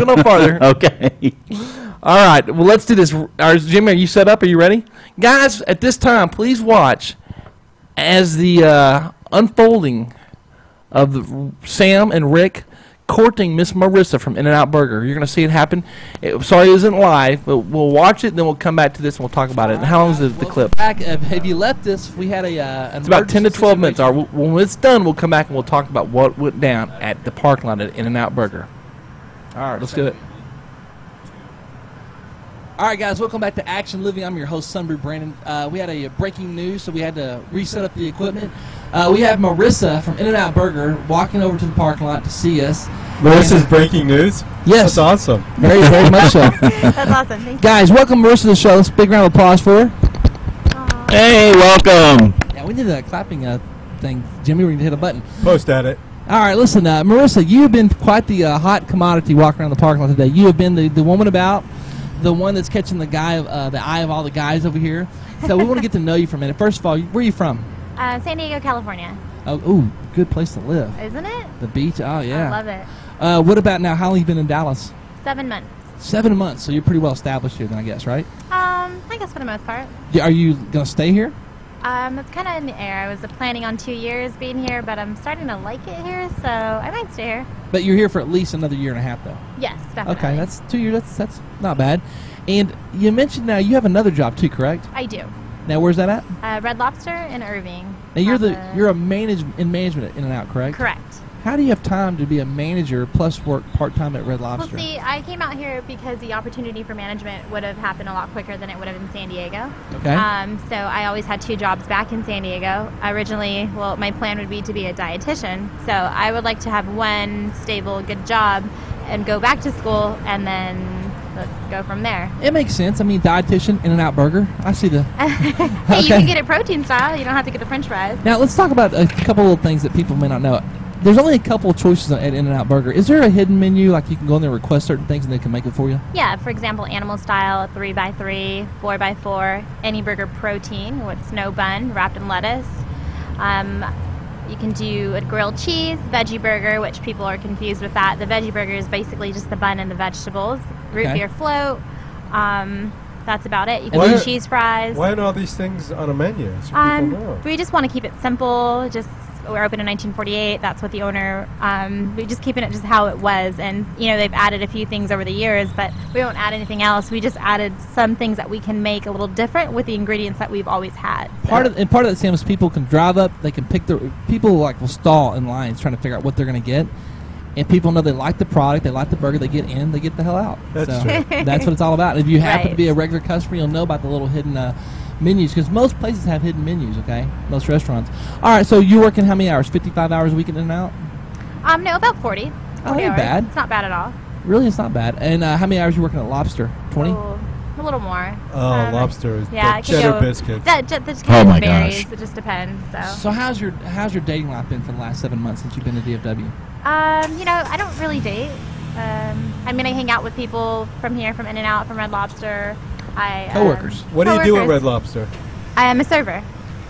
go no farther. Okay. All right. Well, let's do this. Jimmy, are you set up? Are you ready? Guys, at this time, please watch as the unfolding of Sam and Rick courting Miss Marissa from In-N-Out Burger. You're going to see it happen. Sorry it isn't live, but we'll watch it, then we'll come back to this and we'll talk about it. And how long is the clip? Back, have you left this? We had it's about 10 to 12 minutes. All right, when it's done, we'll come back and we'll talk about what went down at the parking lot at In-N-Out Burger. All right, let's do it. All right, guys, welcome back to Action Living. I'm your host, Sunbrew Brandon. We had a breaking news, so we had to reset up the equipment. We have Marissa from In-N-Out Burger walking over to the parking lot to see us. Marissa's breaking news? Yes. That's awesome. Very, very much so. That's awesome. Thank you. Guys, welcome Marissa to the show. Let's big round of applause for her. Aww. Hey, welcome. Yeah, we did a clapping thing. Jimmy, we need to hit a button. Post at it. All right, listen, Marissa, you have been quite the hot commodity walking around the parking lot today. You have been the woman about, the one that's catching the eye of all the guys over here. So we want to get to know you for a minute. First of all, where are you from? San Diego, California. Oh, ooh, good place to live. Isn't it? The beach. Oh, yeah. I love it. What about now? How long have you been in Dallas? 7 months. 7 months. So you're pretty well established here then, I guess, right? I guess for the most part. Are you going to stay here? It's kind of in the air. I was planning on 2 years being here, but I'm starting to like it here, so I might stay here. But you're here for at least another year and a half, though. Yes, definitely. Okay, that's 2 years. That's not bad. And you mentioned now you have another job too, correct? I do. Now, where's that at? Red Lobster in Irving. Now you're a management at In-N-Out, correct? Correct. How do you have time to be a manager plus work part-time at Red Lobster? Well, see, I came out here because the opportunity for management would have happened a lot quicker than it would have in San Diego. Okay. So I always had 2 jobs back in San Diego. Originally, well, my plan would be to be a dietitian. So I would like to have one stable, good job and go back to school and then let's go from there. It makes sense. I mean, dietitian, In-N-Out Burger. I see the... Hey, you can get it protein style. You don't have to get the French fries. Now, let's talk about a couple of things that people may not know. There's only a couple of choices at In-N-Out Burger. Is there a hidden menu, like you can go in there and request certain things and they can make it for you? Yeah, for example, animal style, 3x3, 4x4, any burger protein with no bun, wrapped in lettuce. You can do a grilled cheese, veggie burger, which people are confused with that. The veggie burger is basically just the bun and the vegetables. Root beer float. That's about it. You can do cheese fries. Why aren't all these things on a menu? So people know. We just want to keep it simple. We're open in 1948. That's what the owner. We're just keeping it just how it was, and they've added a few things over the years, but we don't add anything else. We just added some things that we can make a little different with the ingredients that we've always had. So. Part of that, Sam, is people can drive up. They can pick people will stall in lines trying to figure out what they're going to get. And people know they like the product, they like the burger, they get in, they get the hell out. That's true. That's what it's all about. If you happen to be a regular customer, you'll know about the little hidden menus, because most places have hidden menus, okay? Most restaurants. All right, so you working how many hours? 55 hours a week in and out? No, about 40. 40 ain't hours. bad. It's not bad at all. Really, it's not bad. And how many hours are you working at Lobster? 20? Oh, a little more. Lobster is cheddar biscuits. That my varies. gosh. It just depends. So how's your dating life been for the last 7 months since you've been to DFW? I don't really date. I hang out with people from here, from In-N-Out, from Red Lobster. Coworkers. What do you do at Red Lobster? I am a server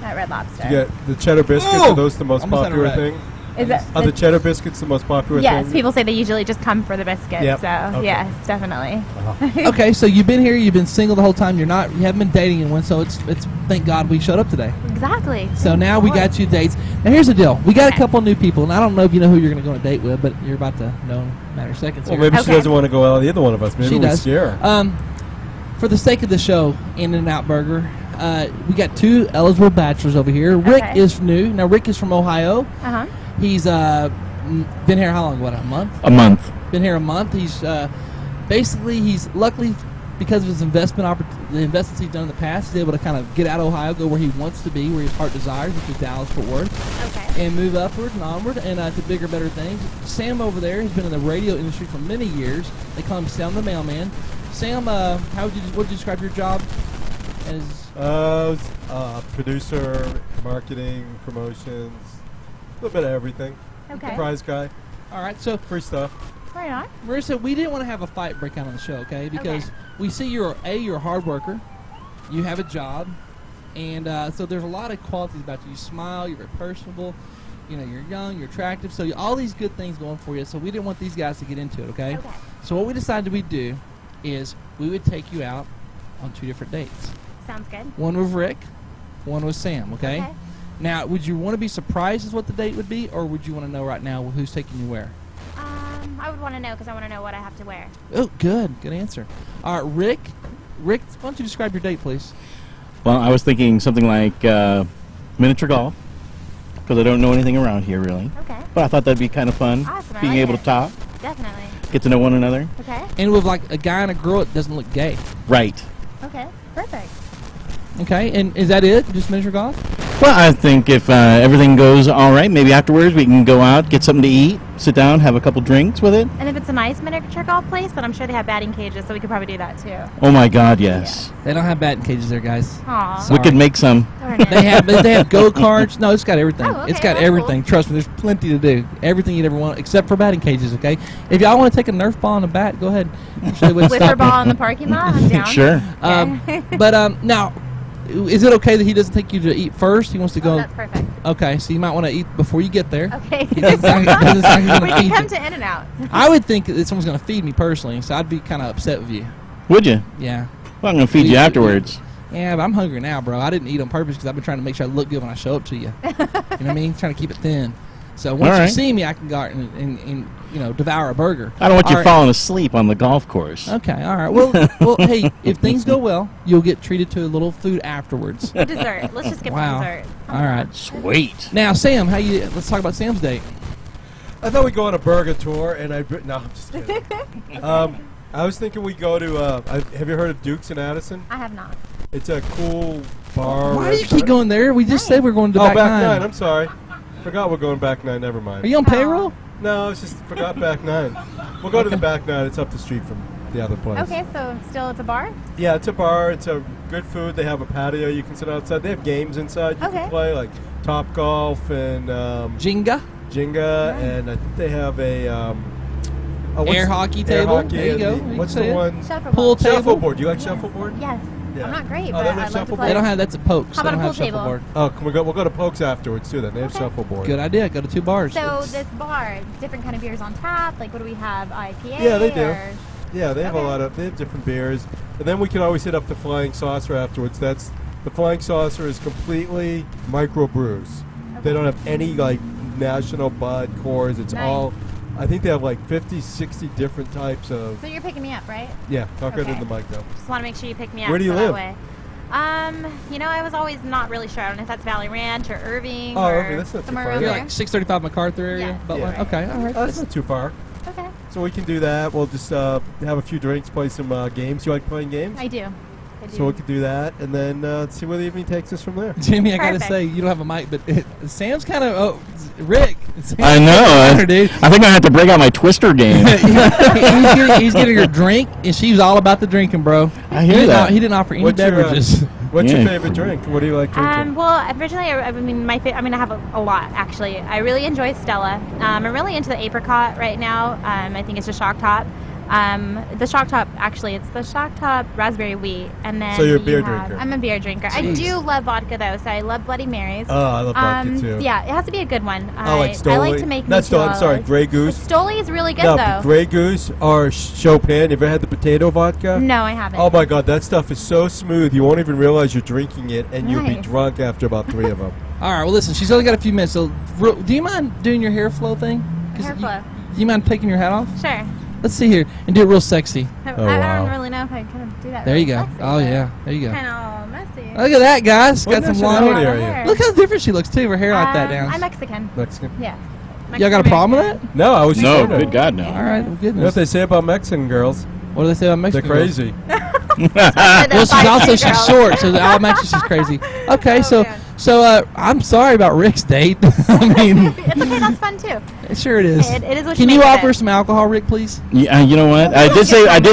at Red Lobster. Do you get the cheddar biscuits? Are those the most popular thing? Are the cheddar biscuits the most popular thing? Yes, people say they usually just come for the biscuits. Yep. So Okay. yes, definitely. Okay, so you've been here, you've been single the whole time. You haven't been dating anyone, so it's thank God we showed up today. Exactly. So now we got you dates. Now here's the deal: we got a couple new people, and I don't know if you know who you're going to go on a date with, but you're about to know in a matter of seconds. Well, here. maybe she doesn't want to go out with either one of us. Maybe She we does. scare her. For the sake of the show, In-N-Out Burger, we got 2 eligible bachelors over here. Rick is new. Now Rick is from Ohio. He's been here how long? What, a month? A month. Been here a month. He's he's luckily, because of his the investments he's done in the past, he's able to kind of get out of Ohio, go where he wants to be, where his heart desires, which is Dallas, Fort Worth, and move upward and onward and to bigger, better things. Sam over there has been in the radio industry for many years. They call him Sam the Mailman. Sam, what would you describe your job as? Producer, marketing, promotions, a little bit of everything. Okay. Surprise guy. All right, so free stuff. Right on. Marissa, we didn't want to have a fight break out on the show, okay? Because we see you're a hard worker, you have a job, and so there's a lot of qualities about you. You smile, you're very personable, you're young, you're attractive, so all these good things going for you. So we didn't want these guys to get into it, okay? Okay. So what we decided we'd do is we would take you out on 2 different dates. Sounds good. One with Rick, one with Sam, okay? Okay. Now, would you want to be surprised as what the date would be, or would you want to know right now who's taking you where? I would want to know because I want to know what I have to wear. Oh, good answer. All right, Rick, why don't you describe your date, please? Well, I was thinking something like miniature golf, because I don't know anything around here really. Okay. But I thought that'd be kind of fun, Awesome, I being like able it. to talk, Definitely. get to know one another. Okay. And with like a guy and a girl, it doesn't look gay. Right. Okay. Perfect. Okay, and is that it? Just miniature golf? Well, I think if everything goes all right, maybe afterwards we can go out, get something to eat, sit down, have a couple drinks with it. And if it's a nice miniature golf place, then I'm sure they have batting cages, so we could probably do that too. Oh my God, yes. They don't have batting cages there, guys. Aw. Sorry. We could make some. Darn it. They have go-karts. No, it's got everything. Oh, okay, It's got that's everything. cool. Trust me, there's plenty to do. Everything you'd ever want, except for batting cages, okay? If y'all want to take a Nerf ball and a bat, go ahead. I'm sure they wouldn't Wiffle stop ball you. in the parking lot. I'm down. Sure. But now, is it okay that he doesn't take you to eat first? He wants to Oh, go. that's perfect. Okay, so you might want to eat before you get there. Okay. He doesn't sound like he's gonna we feed can come you. to In-N-Out. I would think that someone's going to feed me personally, so I'd be kind of upset with you. Would you? Yeah. Well, I'm going to feed you afterwards. Yeah, but I'm hungry now, bro. I didn't eat on purpose because I've been trying to make sure I look good when I show up to you. You know what I mean? Trying to keep it thin. So once All you right. see me, I can go out and devour a burger. I don't want you All right. falling asleep on the golf course. Okay, all right. Well, hey, if things go well, you'll get treated to a little food afterwards. Dessert. Let's just skip Wow. the dessert. All right. Sweet. Now, Sam, let's talk about Sam's date. I thought we'd go on a burger tour, and no, I'm just kidding. I was thinking we go to. Have you heard of Duke's in Addison? I have not. It's a cool bar. Why do you restaurant. keep going there? We just said we're going to Oh, back back nine. nine. I'm sorry. Forgot we're going back nine. Never mind. Are you on payroll? No, it's just forgot back nine. We'll go to the back nine. It's up the street from the other place. Okay, so still it's a bar? Yeah, it's a bar. It's a good food. They have a patio. You can sit outside. They have games inside. You Okay. can play like Top Golf and Jenga? Jenga, and I think they have a Air hockey air table? hockey There you and go. the- You can what's say the it. one? Shuffleboard. Pool table? Shuffleboard. Do you like shuffleboard? Yes. Yeah. I'm not great, Oh, but they I'd have like to shuffleboard? play. They don't have, that's at Pokes. How They about don't a have pool table? shuffleboard. Oh, can we go? We'll go to Pokes afterwards too. Then they have Okay. shuffleboard. Good idea. Go to 2 bars. So this bar, different kind of beers on tap. Like, what do we have? IPA? Yeah, they do. Or? Yeah, they have a Okay. lot of. They have different beers, and then we can always hit up the Flying Saucer afterwards. The Flying Saucer is completely micro brews. They don't have any like national Bud cores. It's Nice. all. I think they have like 50, 60 different types of. So you're picking me up, right? Yeah, talk right Okay. into the mic though. Just want to make sure you pick me up. Where do you so live? That way. I was always not really sure. I don't know if that's Valley Ranch or Irving Oh, or Irving, that's not too somewhere far. around You're there. like 635 MacArthur area? Yes. Butler? Yeah. Okay, all right. Oh, that's not too far. Okay. So we can do that. We'll just have a few drinks, play some games. You like playing games? I do. So we could do that, and then see where the evening takes us from there. Jimmy, I gotta Perfect. say, you don't have a mic, but Sam's kind of. Oh, Rick. Sam's I know. better, dude. I think I have to break out my Twister game. he's getting her drink, and she's all about the drinking, bro. I hear that. He didn't offer any What's your, beverages. What's your Yeah. favorite drink? What do you like drinking? Well, originally, I have a lot actually. I really enjoy Stella. I'm really into the apricot right now. I think it's a shock top. The shock top, actually, it's the shock top raspberry wheat, and then So you're a you beer have- drinker. I'm a beer drinker. I Jeez. do love vodka though, so I love Bloody Marys. Oh, I love vodka too. Yeah, it has to be a good one. I like Stoli. I like to make Not Stoli, I'm sorry, micheladas. Grey Goose. Stoli is really good No, though. Grey Goose or Chopin. You ever had the potato vodka? No, I haven't. Oh my God, that stuff is so smooth. You won't even realize you're drinking it, and you'll be Nice. drunk after about 3 of them. All right, well, listen, she's only got a few minutes, so do you mind doing your hair flow thing? 'Cause Hair flow. You mind taking your hat off? Sure. Let's see here, and do it real sexy. I wow. don't really know if I can do that. There really you go. sexy, Oh, but yeah. There you go. Kind of messy. Look at that, guys. What Got some nationality blonde are hair. you? Look how different she looks, too. Her hair like that down. I'm Mexican. Mexican? Yeah. Y'all got a problem with that? No, I was just No, wondering. good God, no. All right, well, You know what goodness. they say about Mexican girls? What do they say about They're Mexican girls? crazy. Well, she's short, so automatically she's crazy. Okay, Oh, man. so I'm sorry about Rick's date. I mean, It's okay. That's fun too. sure it is. It is what Can you you make of offer it. some alcohol, Rick, please? Yeah, you know what? I did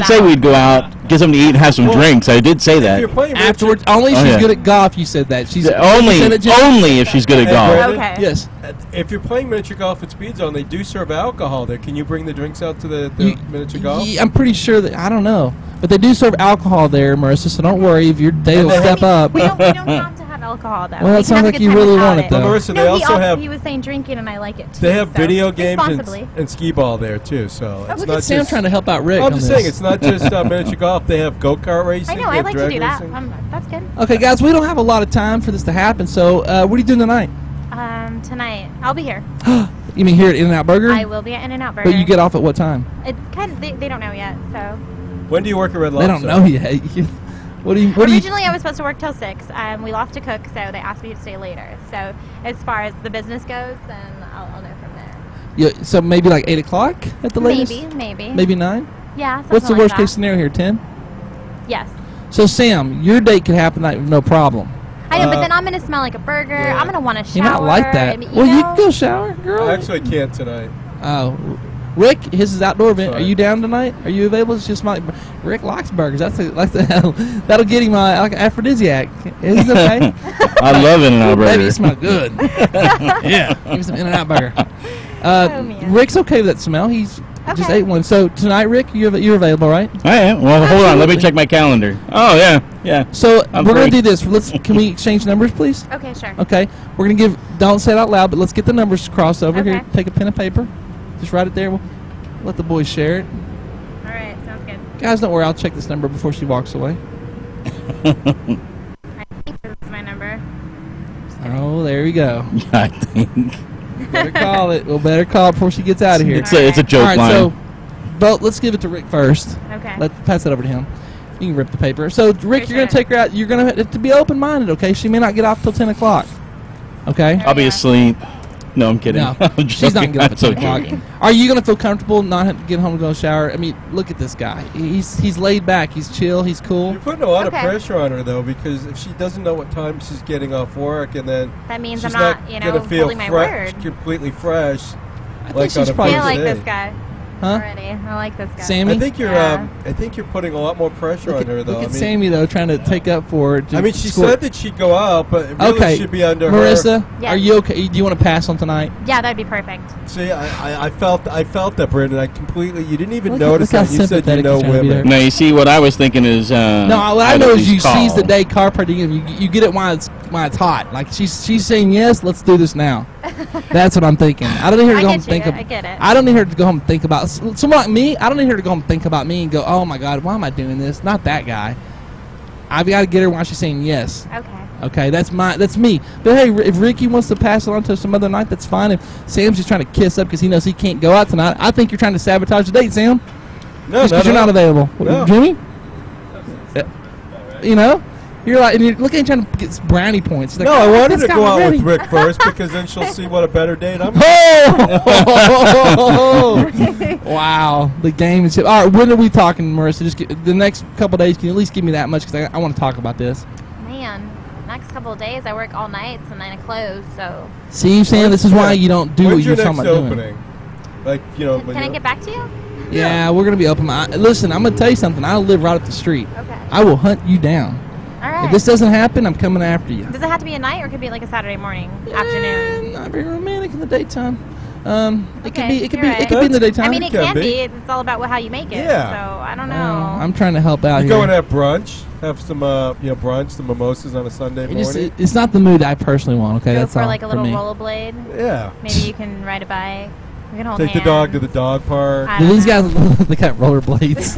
say we'd go out, get something to eat, and have some Well, drinks. I did say If you're that. playing Afterwards, only if Oh, she's yeah. good at golf. You said that. She's Only, you said it, Jim? only if she's good at Hey, golf. Brandon, Okay. Yes. If you're playing miniature golf at Speed Zone, they do serve alcohol there. Can you bring the drinks out to the miniature golf? I'm pretty sure that I don't know, but they do serve alcohol there, Marissa. So don't worry if your date will step up. We don't have to have alcohol, though. Well, it sounds like you really want it, though. Well, Marissa, they also have. He was saying drinking, and I like it too. They have so video games responsibly. and skee ball there too. So it's Look not at Sam just. trying to help out Rick. I'm on just this. saying, it's not just miniature golf. They have go-kart racing. I know. they I have like to drag do that. racing. That's good. Okay, guys, we don't have a lot of time for this to happen. So, what are you doing tonight? Tonight I'll be here. You mean here at In-N-Out Burger? I will be at In-N-Out Burger. But you get off at what time? It kind of, they don't know yet. So When do you work at Red They Lobster? don't know yet. What do you? originally I was supposed to work till 6. We lost a cook, so they asked me to stay later. So as far as the business goes, then I'll know from there. So maybe like 8 o'clock at the latest. Maybe 9. Yeah. Something What's the like worst that. case scenario here? 10. Yes. So Sam, your date could happen like no problem. I know, but then I'm gonna smell like a burger. Yeah. I'm gonna want to shower. You might like that. and, Well, you know, can go shower, girl. I actually can't tonight. Oh, Rick, his is outdoor event. Sorry. Are you down tonight? Are you available? It's just my Rick likes burgers. That'll get him like an aphrodisiac. Is it okay? I love In-N-Out Baby, Burger. you smell good. Yeah, give me some In-N-Out burger. man. Rick's okay with that smell. He's just Okay. ate one. So tonight, Rick, you're available, right? I am. Well, hold on. Let me Absolutely. check my calendar. Oh, yeah. So I'm we're gonna free. do this. Can we exchange numbers, please? Okay, sure. Okay. We're gonna give. Don't say it out loud, but let's get the numbers crossed over here. Okay. Take a pen and paper. Just write it there. We'll let the boys share it. All right, sounds good. Guys, don't worry. I'll check this number before she walks away. I think this is my number. Oh, there we go. I think. Better call it. We'll better call it before she gets out of here. It's a joke All right, line. so, but let's give it to Rick first. Okay. Let's pass it over to him. You can rip the paper. So, Rick, you're going to sure. take her out. You're going to have to be open-minded, okay? She may not get off till 10 o'clock. Okay? I'll be asleep. No, I'm kidding. No, I'm she's not joking. going to get up at 10 I'm so o'clock. joking. Are you going to feel comfortable not having to get home and go to shower? I mean, look at this guy. He's laid back. He's chill. He's cool. You're putting a lot Okay. of pressure on her though, because if she doesn't know what time she's getting off work, and then That means she's I'm not, gonna feel holding my word. completely fresh. I think Like she's on a probably... I like day. this guy Huh? already. I like this guy. Sammy? I think you're. Yeah. I think you're putting a lot more pressure on her, though. Look at I mean, Sammy, though, trying to take up for her. I mean, she score. said that she'd go out, but it really Okay, should be under her. Marissa, Yes. are you okay? Do you want to pass on tonight? Yeah, that'd be perfect. See, I felt that, Brandon. I completely. You didn't even Look notice how that. You said you sympathetic know he's trying to be women. No, you see, what I was thinking is. No, what I I'd know at is you least seize the call. day, car per diem. You get it while it's hot. Like she's saying yes, let's do this now. That's what I'm thinking. I don't need her to I go home get and think you. about. I get it. I don't need her to go home and think about someone like me. I don't need her to go home and think about me and go, oh my God, why am I doing this? Not that guy. I've got to get her while she's saying yes. Okay. Okay, that's me. But hey, if Ricky wants to pass it on to some other night, that's fine. If Sam's just trying to kiss up because he knows he can't go out tonight, I think you're trying to sabotage the date, Sam. No, Just because you're not available. No. Jimmy? You know? You're like, and you're looking at trying to get brownie points. Like, No, I "Oh, wanted this to guy go out already." with Rick first because then she'll see what a better date I'm. Oh! Wow. The game is... All right, when are we talking, Marissa? Just the next couple days, can you at least give me that much? Because I want to talk about this. Man, next couple of days I work all nights and then I close, so... See, Sam, this is why you don't do what When's you're your talking next about doing. opening? Like, you know. Can I get back to you? Yeah, we're going to be open. Listen, I'm going to tell you something. I live right up the street. Okay. I will hunt you down. All right. If this doesn't happen, I'm coming after you. Does it have to be a night or could it be like a Saturday morning, afternoon? Not very romantic in the daytime. It could Okay, be. It could you're be. It could be in the daytime. I mean, it can can be. be. It's all about how you make it. Yeah. So, I don't know. I'm trying to help out You here. go and have brunch, have some, brunch, some mimosas on a Sunday morning. It's not the mood I personally want. Okay, Go that's for all like a for little me. rollerblade. Yeah. Maybe you can ride a bike. We can hold Take the hands. dog to the dog park. I Do don't these know. guys they got rollerblades?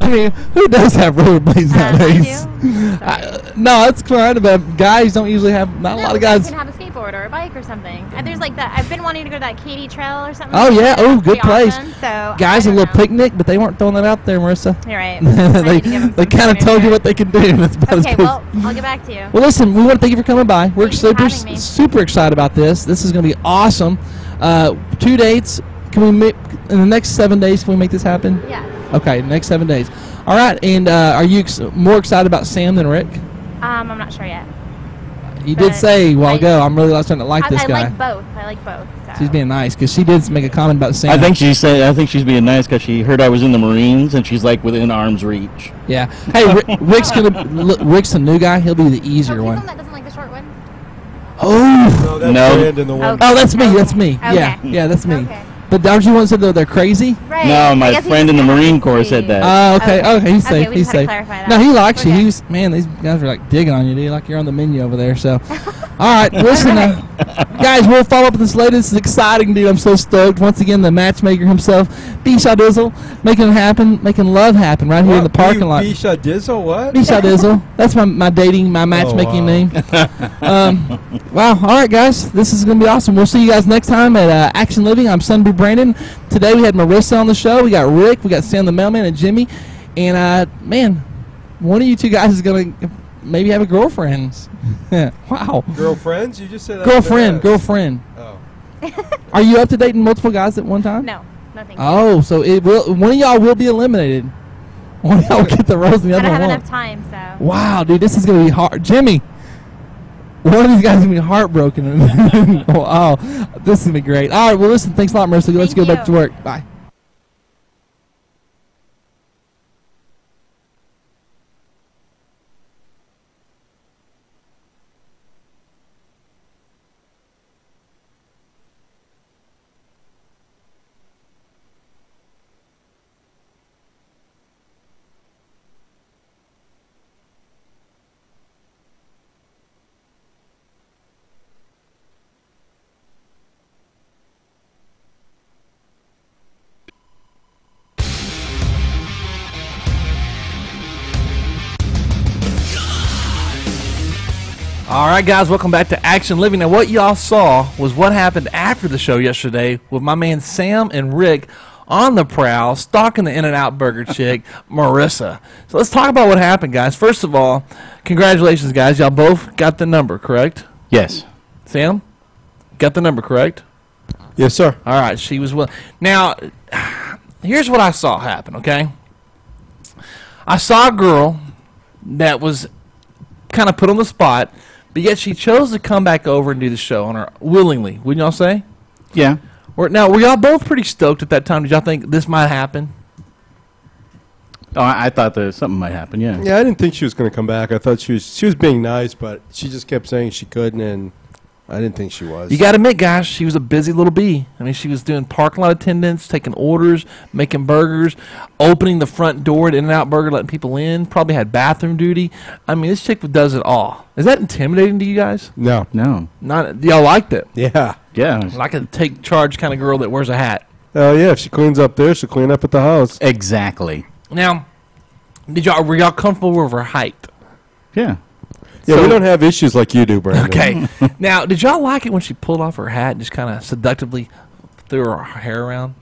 I mean, who does have rollerblades I nowadays? do. Sorry. No, that's fine, but guys don't usually have. Not a lot of You guys. can have a skateboard or a bike or something. And there's like that. I've been wanting to go to that Katy Trail or something. Oh yeah, oh good Pretty place. awesome, so Guys, I a don't little know. picnic, but they weren't throwing that out there, Marissa. You're right. they kind of told you what they could do. That's about as Okay, good. well, I'll get back to you. Well, listen, we want to thank you for coming by. We're Thank you for super having me. super excited about this. This is going to be awesome. 2 dates. Can we make in the next 7 days? Can we make this happen? Yes. Okay, next 7 days. All right. And are you more excited about Sam than Rick? I'm not sure yet. You did But say a while I- ago. I'm really starting to like this I guy. like both. I like both. So. She's being nice because she did make a comment about Sam. I think she's being nice because she heard I was in the Marines and she's like within arm's reach. Yeah. Hey, Rick's Rick's the new guy. He'll be the easier Oh, he's one. the one that doesn't like the short ones? Oh. No, that's No. Brandon, the one. Okay. Oh, that's me. That's me. Okay. Yeah. Yeah, that's me. Okay. But don't you want to say they're crazy? Right. No, I my guess he friend in just the kinda Marine has to Corps see. said that. Okay, Okay. he's Okay, safe. we He's just had to safe. clarify that. No, he likes you. We're good. He's man. These guys are like digging on you, dude. Like you're on the menu over there. So, all right, listen, guys. We'll follow up with this later. This is exciting, dude. I'm so stoked. Once again, the matchmaker himself, B-Shot Dizzle, making it happen, making love happen right here in the parking lot. B-Shot Dizzle, what? B-Shot Dizzle. That's my matchmaking name. Wow. All right, guys. This is gonna be awesome. We'll see you guys next time at Action Living. I'm Sunby Brandon. Today we had Marissa on the show. We got Rick. We got Sam the Mailman and Jimmy. And man, one of you two guys is gonna maybe have a girlfriend. Wow. Girlfriends? You just said that. Girlfriend. Oh. Are you up to dating multiple guys at one time? No, nothing. Oh, so it will. One of y'all will be eliminated. One of y'all will get the rose, and the I other don't one have won't. enough time, so. Wow, dude, this is gonna be hard. Jimmy, one of these guys is gonna be heartbroken. Wow, this is gonna be great. All right, well, listen, thanks a lot, Marissa. Let's Thank go back to you. work. Bye. All right, guys, welcome back to Action Living. Now, what y'all saw was what happened after the show yesterday with my man Sam and Rick on the prowl, stalking the In-N-Out Burger chick, Marissa. So let's talk about what happened, guys. First of all, congratulations, guys. Y'all both got the number, correct? Yes. Sam, got the number, correct? Yes, sir. All right, she was willing. Now, here's what I saw happen, okay? I saw a girl that was kind of put on the spot, but yet she chose to come back over and do the show on her willingly. Wouldn't y'all say? Yeah. Now, were y'all both pretty stoked at that time? Did y'all think this might happen? Oh, I thought that something might happen. Yeah. Yeah, I didn't think she was going to come back. I thought she was being nice, but she just kept saying she couldn't, and I didn't think she was. You got to admit, guys, she was a busy little bee. I mean, she was doing parking lot attendance, taking orders, making burgers, opening the front door to In-N-Out Burger, letting people in, probably had bathroom duty. I mean, this chick does it all. Is that intimidating to you guys? No. No. Not. Y'all liked it? Yeah. Yeah. Like a take charge kind of girl that wears a hat. Oh, yeah. If she cleans up there, she'll clean up at the house. Exactly. Now, were y'all comfortable with her height? Yeah. Yeah, So- we don't have issues like you do, Brandon. Okay. Now, did y'all like it when she pulled off her hat and just kind of seductively threw her hair around?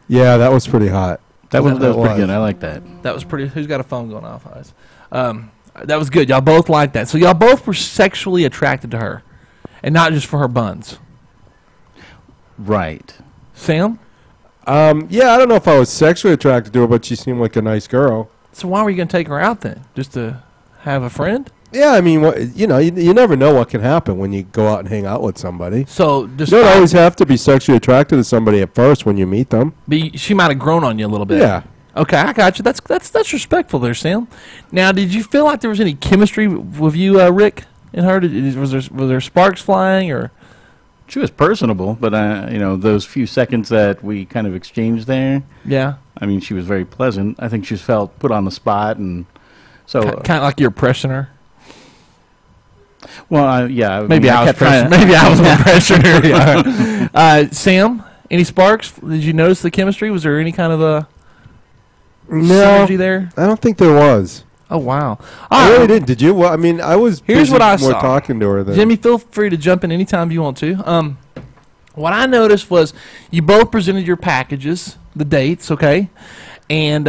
Yeah, that was pretty hot. That was pretty was. good. I like that. That was pretty. Who's got a phone going off, guys? That was good. Y'all both liked that. So y'all both were sexually attracted to her, and not just for her buns. Right. Sam? Yeah, I don't know if I was sexually attracted to her, but she seemed like a nice girl. So why were you going to take her out then? Just to have a friend? Yeah, I mean, you never know what can happen when you go out and hang out with somebody. So You don't always despite, have to be sexually attracted to somebody at first when you meet them. she might have grown on you a little bit. Yeah. Okay, I got you. That's respectful there, Sam. Now, did you feel like there was any chemistry with you, Rick, and her? Was there sparks flying or? She was personable, but those few seconds that we kind of exchanged there, Yeah. I mean, she was very pleasant. I think she just felt put on the spot, and so Kind of like you're pressing her. well, yeah. Maybe I was kept trying pressuring. Maybe I was pressuring her. Sam, any sparks? Did you notice the chemistry? Was there any kind of a synergy there? I don't think there was. Oh wow! I really didn't. Did you? Well, I mean, I was. Here's busy what I more saw. talking to her than Jimmy, feel free to jump in anytime you want to. What I noticed was you both presented your packages, the dates, okay, and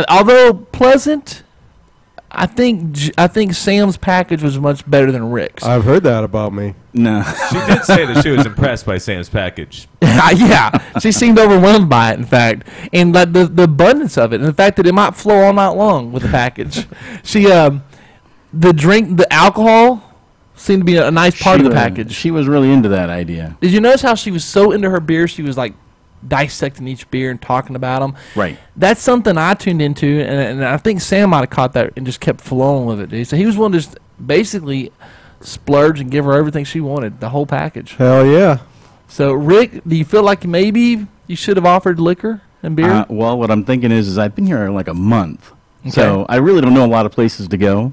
although pleasant, I think Sam's package was much better than Rick's. I've heard that about me. No. She did say that she was impressed by Sam's package. Yeah, she seemed overwhelmed by it, in fact, and like the abundance of it, and the fact that it might flow all night long with the package. She, the alcohol seemed to be a nice part of the package. She was really into that idea. Did you notice how she was so into her beer? She was like dissecting each beer and talking about them. Right. That's something I tuned into, and I think Sam might have caught that and just kept flowing with it, dude. So he was willing to just basically splurge and give her everything she wanted, the whole package. Hell yeah. So, Rick, do you feel like maybe you should have offered liquor and beer? Well, what I'm thinking is I've been here like a month, Okay. so I really don't know a lot of places to go.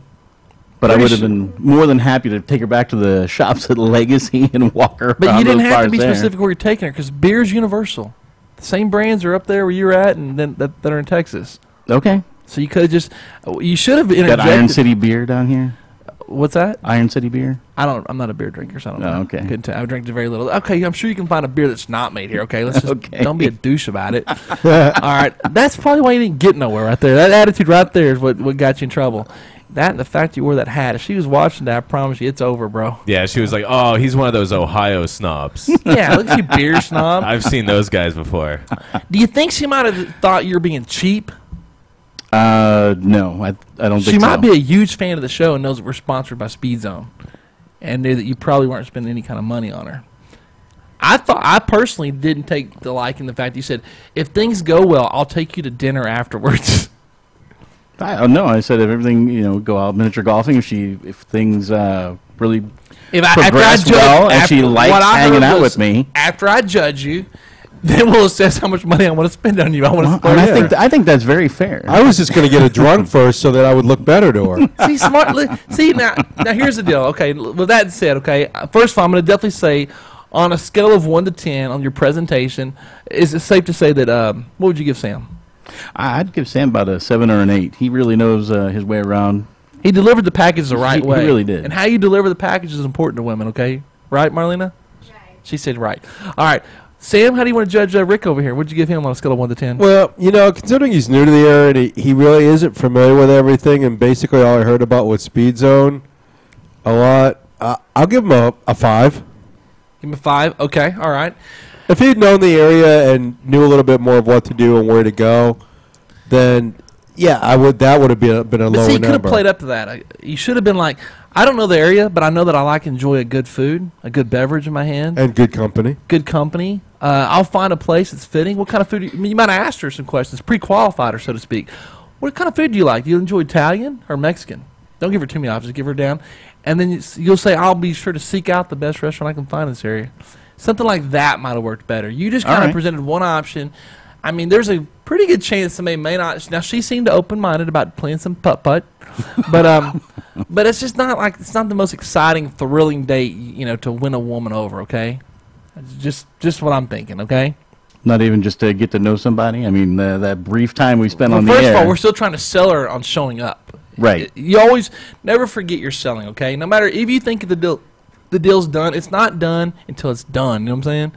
But I would have been more than happy to take her back to the shops at Legacy and walk her around. But you didn't those have to bars be there. specific where you're taking her because beer is universal. The same brands are up there where you're at and then that are in Texas. Okay. So you could have just, you should have interjected. Got Iron City beer down here? What's that? Iron City beer? I'm not a beer drinker, so I don't know. Okay. Couldn't tell. I drink very little. Okay, I'm sure you can find a beer that's not made here. Okay, let's just don't be a douche about it. All right, that's probably why you didn't get nowhere right there. That attitude right there is what got you in trouble. That and the fact you wore that hat. If she was watching that, I promise you, it's over, bro. Yeah, she was like, "Oh, he's one of those Ohio snobs." Yeah, look at you, beer snob. I've seen those guys before. Do you think she might have thought you were being cheap? No, I don't think so. She might be a huge fan of the show and knows that we're sponsored by Speed Zone, and knew that you probably weren't spending any kind of money on her. I personally didn't take the like in the fact that you said, if things go well, I'll take you to dinner afterwards. No, I said if everything, go out miniature golfing. If things really progress well and she likes hanging out with me. After I judge you, then we'll assess how much money I want to spend on you. I think that's very fair. I was just going to get her drunk first so that I would look better to her. See, See, now here's the deal. Okay, with that said, okay, first of all, I'm going to definitely say, on a scale of 1 to 10 on your presentation, is it safe to say that, what would you give Sam? I'd give Sam about a 7 or an 8. He really knows his way around. He delivered the package the right way. He really did. And how you deliver the package is important to women, okay? Right, Marlena? Right. She said right. All right. Sam, how do you want to judge Rick over here? What would you give him on a scale of 1 to 10? Well, considering he's new to the area and he really isn't familiar with everything, and basically all I heard about was Speed Zone a lot, I'll give him a 5. Give him a 5? Okay, all right. If he'd known the area and knew a little bit more of what to do and where to go, then yeah, that would have been a lower number. See, you could have played up to that. You should have been like, I don't know the area, but I know that I enjoy a good food, a good beverage in my hand, and good company. Good company. I'll find a place that's fitting. What kind of food? You might have asked her some questions, pre-qualified her, so to speak. What kind of food do you like? Do you enjoy Italian or Mexican? Don't give her too many options. Give her down, and then you'll say, I'll be sure to seek out the best restaurant I can find in this area. Something like that might have worked better. You just kind of presented one option. I mean, there's a pretty good chance somebody may not. Now, she seemed open-minded about playing some putt-putt, but it's just not it's not the most exciting, thrilling date, to win a woman over. Okay, it's just what I'm thinking. Okay. Not even just to get to know somebody. I mean, that brief time we spent on the air. First of all, we're still trying to sell her on showing up. Right. You always never forget you're selling. Okay. No matter if you think the deal's done, it's not done until it's done. You know what I'm saying?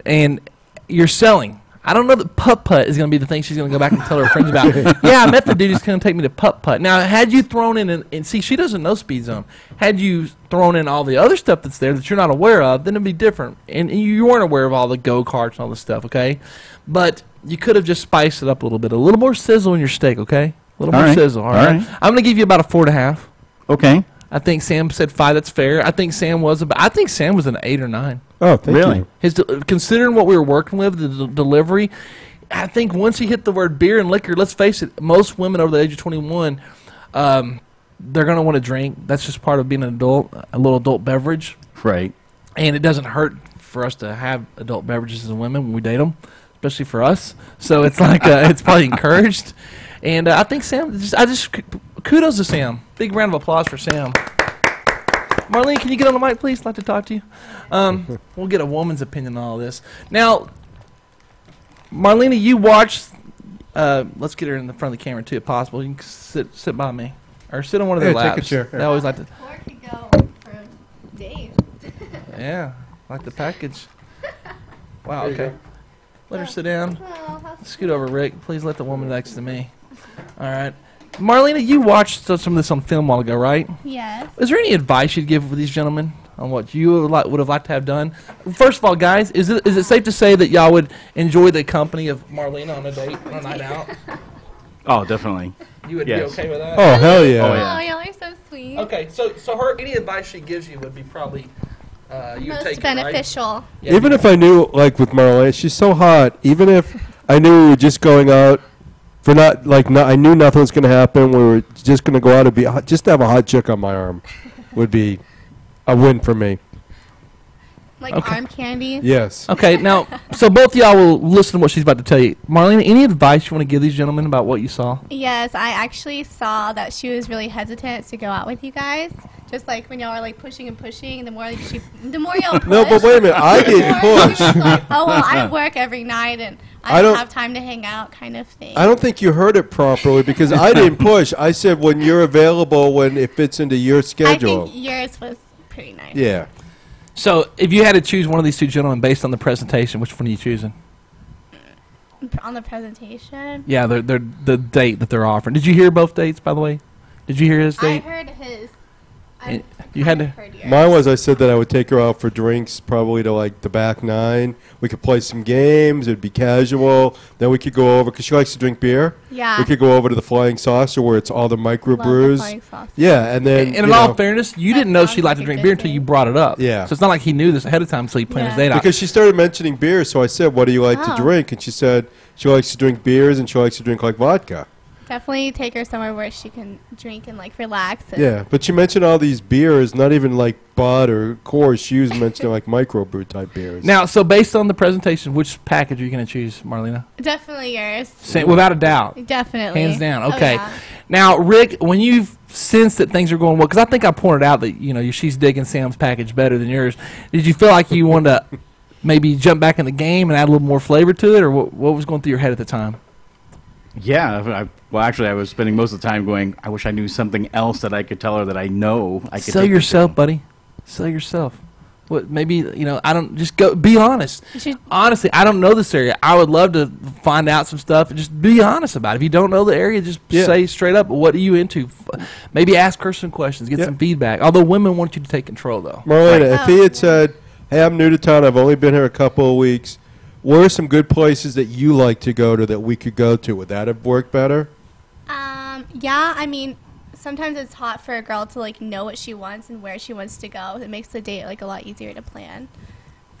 And you're selling. I don't know that putt-putt is going to be the thing she's going to go back and tell her friends about. Yeah, I met the dude who's going to take me to putt-putt. Now, had you thrown in, and see, she doesn't know Speed Zone. Had you thrown in all the other stuff that's there that you're not aware of, then it'd be different. And you weren't aware of all the go-karts and all this stuff, okay? But you could have just spiced it up a little more sizzle in your steak, okay? A little more sizzle, all right? I'm going to give you about a 4.5. Okay. I think Sam said 5. That's fair. I think Sam was an 8 or 9. Oh, thank you. Considering what we were working with, the delivery, I think once he hit the word beer and liquor, let's face it, most women over the age of 21, they're going to want to drink. That's just part of being an adult, a little adult beverage. Right. And it doesn't hurt for us to have adult beverages as women when we date them, especially for us. So it's it's probably encouraged. And I think Sam, kudos to Sam. Big round of applause for Sam. Marlene, can you get on the mic, please? I'd like to talk to you. We'll get a woman's opinion on all this. Now, Marlene, you watched. Let's get her in the front of the camera, too, if possible. You can sit by me. Or sit on one of their laps. Take a chair. They always like to. Or could go for Dave. Yeah, like the package. Wow, okay. Let her sit down. Scoot over, Rick. Please let the woman next to me. All right. Marlena, you watched some of this on film a while ago, right? Yes. Is there any advice you'd give for these gentlemen on what you would have liked to have done? First of all, guys, is it safe to say that y'all would enjoy the company of Marlena on a date, on a night out? Oh, definitely. You would be okay with that? Oh, hell yeah. Oh, yeah. Y'all are so sweet. Okay, so any advice she gives you would be probably you most take beneficial. It, right? Yeah, even if I knew, like with Marlene, she's so hot. Even if I knew we were just going out for I knew nothing was going to happen. We were just going to go out and be just to have a hot chick on my arm would be a win for me. Like arm candy? Yes. Okay, now, so both of y'all will listen to what she's about to tell you. Marlene, any advice you want to give these gentlemen about what you saw? Yes, I actually saw that she was really hesitant to go out with you guys. Just like when y'all are like pushing and pushing, the more y'all push. No, but wait a minute, I didn't push. Like, oh well, I work every night and I don't have time to hang out, kind of thing. I don't think you heard it properly because I didn't push. I said when you're available, when it fits into your schedule. I think yours was pretty nice. Yeah. So, if you had to choose one of these two gentlemen based on the presentation, which one are you choosing? On the presentation? Yeah, they're the date that they're offering. Did you hear both dates, by the way? Did you hear his date? I heard his. You had to. Mine was I said that I would take her out for drinks, probably to like the back nine. We could play some games. It'd be casual. Then we could go over because she likes to drink beer. Yeah. We could go over to the Flying Saucer where it's all the microbrews. Yeah, and then. And in all fairness, you didn't know she liked to drink beer until you brought it up. Yeah. So it's not like he knew this ahead of time, so he planned his date out. Because she started mentioning beer, so I said, "What do you like to drink?" And she said she likes to drink beers and she likes to drink like vodka. Definitely take her somewhere where she can drink and like relax. And Yeah, but she mentioned all these beers, not even like Bud or Coors. She was mentioning like microbrew type beers. Now, so based on the presentation, which package are you going to choose, Marlena? Definitely yours. Without a doubt. Definitely. Hands down. Oh, Okay. yeah. Now, Rick, when you've sensed that things are going well, because I think I pointed out that she's digging Sam's package better than yours. Did you feel like you wanted to maybe jump back in the game and add a little more flavor to it, or what was going through your head at the time? Yeah, well, actually, I was spending most of the time going, I wish I knew something else that I could tell her that I know I could Sell take her yourself, to. buddy. Sell yourself. What? Maybe, I don't, just go, be honest. Honestly, I don't know this area. I would love to find out some stuff and just be honest about it. If you don't know the area, just say straight up, what are you into? Maybe ask her some questions, get some feedback. Although women want you to take control, though. Marlena, if he had said, hey, I'm new to town, I've only been here a couple of weeks, where are some good places that you like to go to that we could go to? Would that have worked better? Yeah, I mean, sometimes it's hot for a girl to like know what she wants and where she wants to go. It makes the date like a lot easier to plan.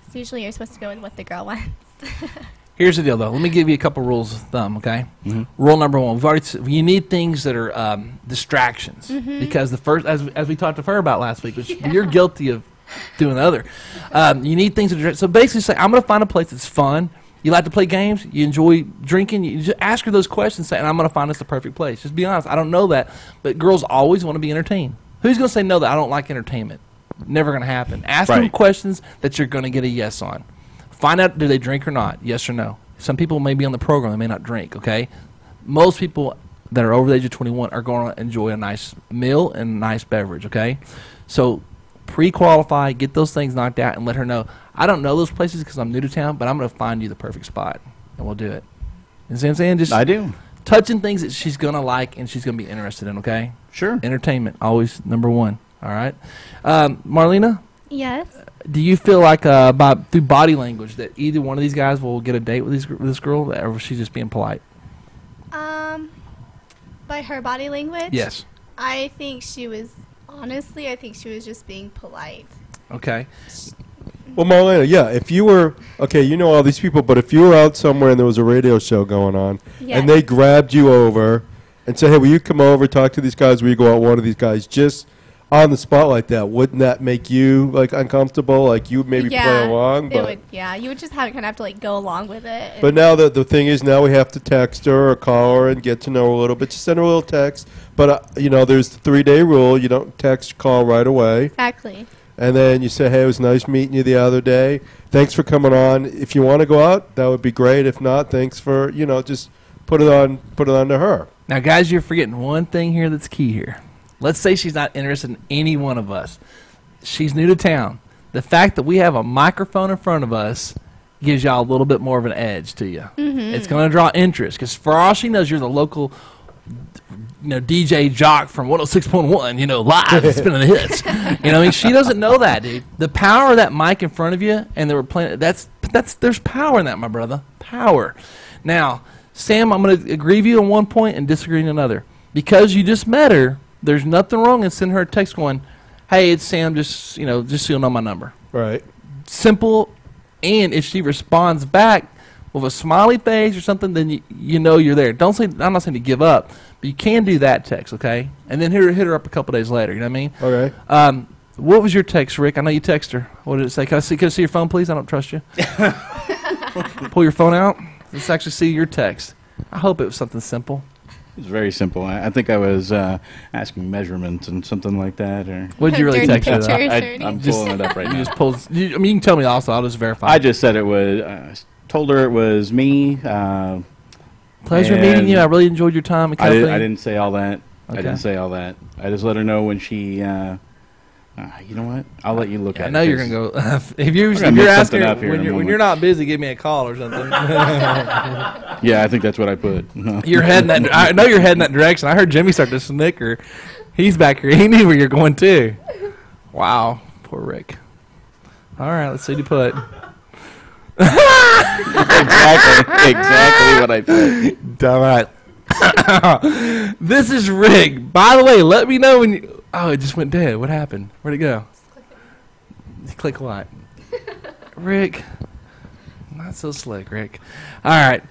'Cause usually you're supposed to go with what the girl wants. Here's the deal, though. Let me give you a couple rules of thumb, okay? Mm-hmm. Rule number one: you need things that are distractions, because the first, as we talked to her about last week, which you're guilty of doing the other. You need things that are so basically say, I'm going to find a place that's fun. You like to play games? You enjoy drinking? You just ask her those questions, and I'm going to find us the perfect place. Just be honest. I don't know that, but girls always want to be entertained. Who's going to say no that I don't like entertainment? Never going to happen. Ask them questions that you're going to get a yes on. Find out, do they drink or not? Yes or no. Some people may be on the program. They may not drink, okay? Most people that are over the age of 21 are going to enjoy a nice meal and a nice beverage, okay? So pre-qualify, get those things knocked out, and let her know, I don't know those places because I'm new to town, but I'm going to find you the perfect spot, and we'll do it. You see what I'm saying? Just I do. Touching things that she's going to like and she's going to be interested in, okay? Sure. Entertainment, always number one, all right? Marlena? Yes. Do you feel like through body language that either one of these guys will get a date with this girl, or was she just being polite? By her body language? Yes. I think she was just being polite. Okay. Well, Marlena, yeah, if you were, okay, you know all these people, but if you were out somewhere and there was a radio show going on, and they grabbed you over and said, hey, will you come over, talk to these guys, will you go out with one of these guys, just on the spot like that, wouldn't that make you, like, uncomfortable? Like, you would maybe play along? It would, yeah. You would just kind of have to, like, go along with it. But now the thing is, now we have to text her or call her and get to know her a little bit. Just send her a little text. But, there's the 3-day rule. You don't text, call right away. Exactly. And then you say, hey, it was nice meeting you the other day. Thanks for coming on. If you want to go out, that would be great. If not, thanks for, just put it on to her. Now, guys, you're forgetting one thing here that's key here. Let's say she's not interested in any one of us. She's new to town. The fact that we have a microphone in front of us gives y'all a little bit more of an edge to you. Mm-hmm. It's going to draw interest because for all she knows, you're the local DJ jock from 106.1, live spinning the hits. She doesn't know that, dude. The power of that mic in front of you, and they were playing. There's power in that, my brother. Power. Now, Sam, I'm going to agree with you on one point and disagree on another. Because you just met her, there's nothing wrong in sending her a text going, "Hey, it's Sam. Just so you'll know my number." Right. Simple, and if she responds back with a smiley face or something, then you know you're there. Don't say, I'm not saying to give up, but you can do that text, okay? And then hit her up a couple days later. You know what I mean? Okay. What was your text, Rick? I know you text her. What did it say? Can I see your phone, please? I don't trust you. Pull your phone out. Let's actually see your text. I hope it was something simple. It was very simple. I think I was asking measurements and something like that. Or what did you really text her? I'm pulling it up right now. You can tell me also. I'll just verify. I just said it was. Told her it was me. Pleasure meeting you. I really enjoyed your time. I didn't say all that. Okay. I didn't say all that. I just let her know when she. You know what? I'll let you look at it. I know you're gonna go. if you're asking when you're not busy, give me a call or something. Yeah, I think that's what I put. You're heading that. I know you're heading that direction. I heard Jimmy start to snicker. He's back here. He knew where you're going too. Wow, poor Rick. All right, let's see what you put. exactly what I put. All right. This is Rick. By the way, let me know when you. Oh, it just went dead. What happened? Where'd it go? Click what? Rick. Not so slick, Rick. All right.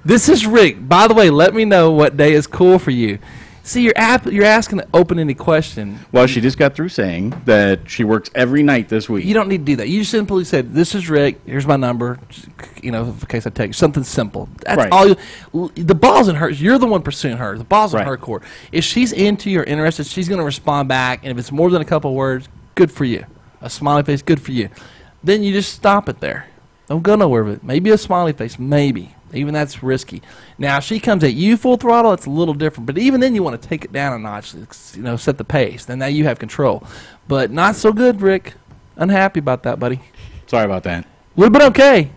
This is Rick. By the way, let me know what day is cool for you. See, you're asking an open-ended question. Well, she just got through saying that she works every night this week. You don't need to do that. You simply said, "This is Rick. Here's my number." You know, in case I text something simple. That's right. all. The ball's in her. You're the one pursuing her. The ball's in right. her court. If she's into you or interested, she's going to respond back. And if it's more than a couple of words, good for you. A smiley face, good for you. Then you just stop it there. Don't go nowhere with it. Maybe a smiley face, maybe. Even that's risky. Now, if she comes at you full throttle, it's a little different. But even then, you want to take it down a notch, you know, set the pace. Then now you have control. But not so good, Rick. Unhappy about that, buddy. Sorry about that. Would have been okay.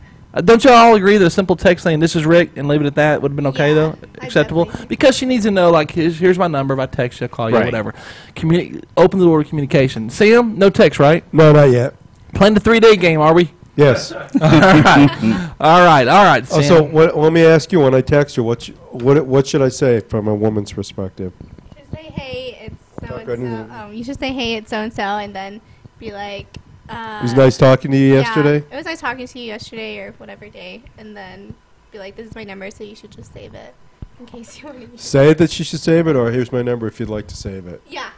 Don't y'all all agree that a simple text saying, "This is Rick," and leave it at that would have been okay, though? Acceptable? Because she needs to know, like, here's my number. If I text you, I'll call you, right. whatever. Open the door to communication. Sam, no text, right? No, not yet. Playing the 3-day game, are we? Yes. All right. Sam. So let me ask you, when I text you, what should I say from a woman's perspective? Just say, "Hey, it's so and so." You should say, "Hey, it's so and so," and then be like, "It was nice talking to you yesterday." It was nice talking to you yesterday, or whatever day, and then be like, "This is my number, so you should just save it in case you want to." Say that she should save it, or here's my number if you'd like to save it. Yeah.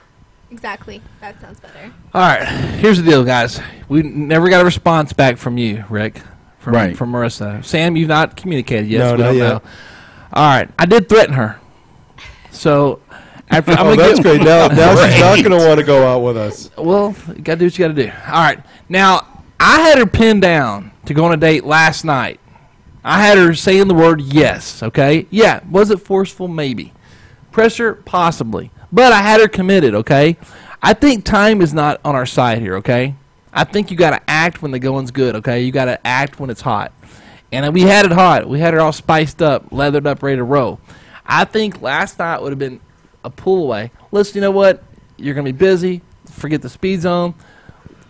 Exactly. That sounds better. All right. Here's the deal, guys. We never got a response back from you, Rick. From Marissa. Sam, you've not communicated yet. No, so we not don't yet. know. All right. I did threaten her. So after that's great. Now she's not going to want to go out with us. Well, you got to do what you got to do. All right. Now, I had her pinned down to go on a date last night. I had her saying the word yes, okay? Yeah. Was it forceful? Maybe. Pressure? Possibly. But I had her committed, okay? I think time is not on our side here, okay? I think you got to act when the going's good, okay? You got to act when it's hot. And we had it hot. We had her all spiced up, leathered up, ready to roll. I think last night would have been a pull away. Listen, you know what? You're going to be busy. Forget the speed zone.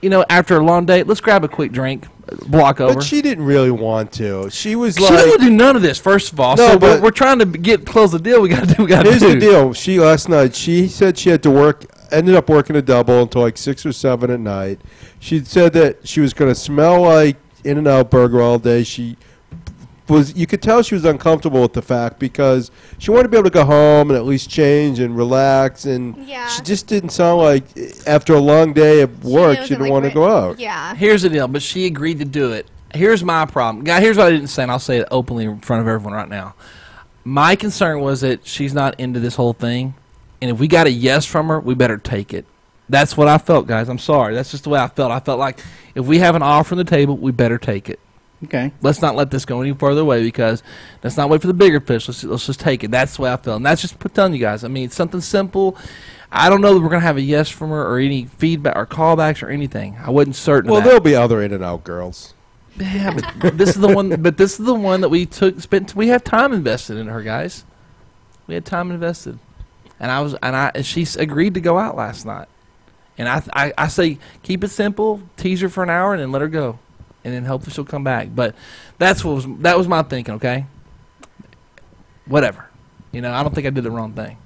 You know, after a long day, let's grab a quick drink. Block over. But she didn't really want to. She was she like, doesn't do none of this. First of all, no, so but we're trying to close the deal. We got to do. Here's the deal. She last night. She said she had to work. Ended up working a double until like 6 or 7 at night. She said that she was going to smell like In-N-Out burger all day. She was. You could tell she was uncomfortable with the fact because she wanted to be able to go home and at least change and relax. And she just didn't sound like after a long day of work she didn't want to go out. Yeah. Here's the deal. But she agreed to do it. Here's my problem. Guy, here's what I didn't say, and I'll say it openly in front of everyone right now. My concern was that she's not into this whole thing, and if we got a yes from her, we better take it. That's what I felt, guys. I'm sorry. That's just the way I felt. I felt like if we have an offer on the table, we better take it. Okay. Let's not let this go any further away because let's not wait for the bigger fish. Let's just take it. That's the way I felt. And that's just telling you guys. I mean, it's something simple. I don't know that we're going to have a yes from her or any feedback or callbacks or anything. I wasn't certain of that. There'll be other In-N-Out girls. Yeah, but this is the one. But this is the one that we spent. We have time invested in her, guys. We had time invested, and she agreed to go out last night. And I say keep it simple, tease her for an hour, and then let her go, and then hopefully she'll come back. But that was my thinking. Okay, whatever. You know, I don't think I did the wrong thing.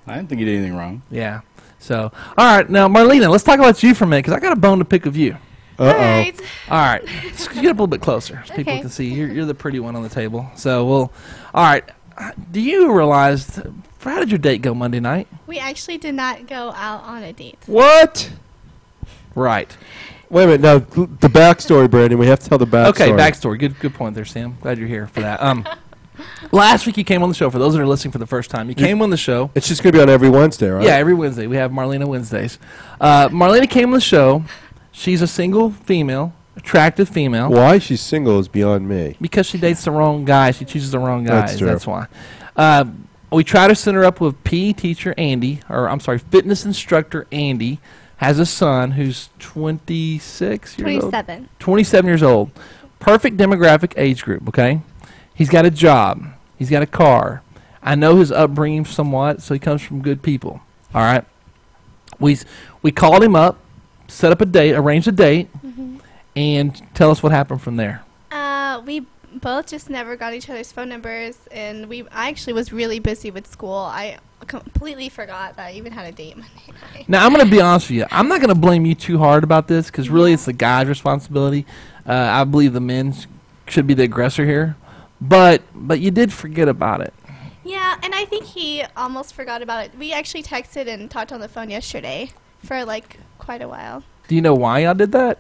I didn't think you did anything wrong. Yeah. So all right, now Marlene, let's talk about you for a minute because I got a bone to pick with you. All right. All right. Let's get up a little bit closer so people can see. You're the pretty one on the table. So, all right. Do you realize How did your date go Monday night? We actually did not go out on a date. What? Right. Wait a minute. Now, the backstory, Brandon. We have to tell the backstory. Okay, backstory. Good point there, Sam. Glad you're here for that. Last week you came on the show. For those that are listening for the first time, you came on the show. It's just going to be on every Wednesday, right? Yeah, every Wednesday. We have Marlene on Wednesdays. Marlene came on the show. She's a single female, attractive female. Why she's single is beyond me. Because she dates the wrong guy. She chooses the wrong guys. That's true. That's why. We try to set her up with PE teacher Andy, fitness instructor Andy. Has a son who's 26 years old. 27 years old. Perfect demographic age group, okay? He's got a job. He's got a car. I know his upbringing somewhat, so he comes from good people. All right? We called him up, set up a date, arranged a date, and tell us what happened from there. We both just never got each other's phone numbers, and I actually was really busy with school. I completely forgot that I even had a date Monday night. Now, I'm going to be honest with you. I'm not going to blame you too hard about this because really it's the guy's responsibility. I believe the men should be the aggressor here. But you did forget about it. Yeah, and I think he almost forgot about it. We actually texted and talked on the phone yesterday for, like, quite a while. Do you know why y'all did that?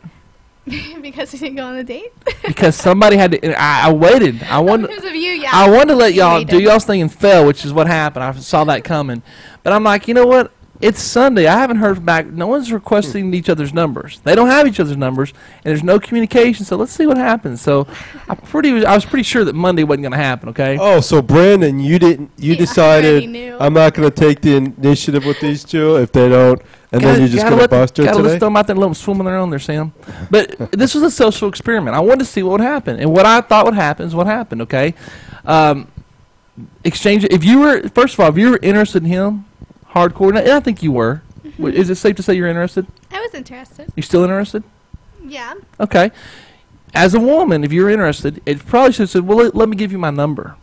Because he didn't go on the date? Because somebody had to. I waited. I wanted. Because of you, yeah. I wanted to let y'all do y'all's thing and fail, which is what happened. I saw that coming, but I'm like, you know what? It's Sunday. I haven't heard back. No one's requesting each other's numbers. They don't have each other's numbers, and there's no communication. So let's see what happens. So I was pretty sure that Monday wasn't going to happen. Okay. Oh, so Brandon, you decided I'm not going to take the initiative with these two if they don't. And then you're just going to bust her today? Gotta let them out there and let them swim on their own there, Sam. But this was a social experiment. I wanted to see what would happen. And what I thought would happen is what happened, okay? Exchange. First of all, if you were interested in him, hardcore, and I think you were. Is it safe to say you're interested? I was interested. You still interested? Yeah. Okay. As a woman, if you were interested, it probably should have said, well, let me give you my number.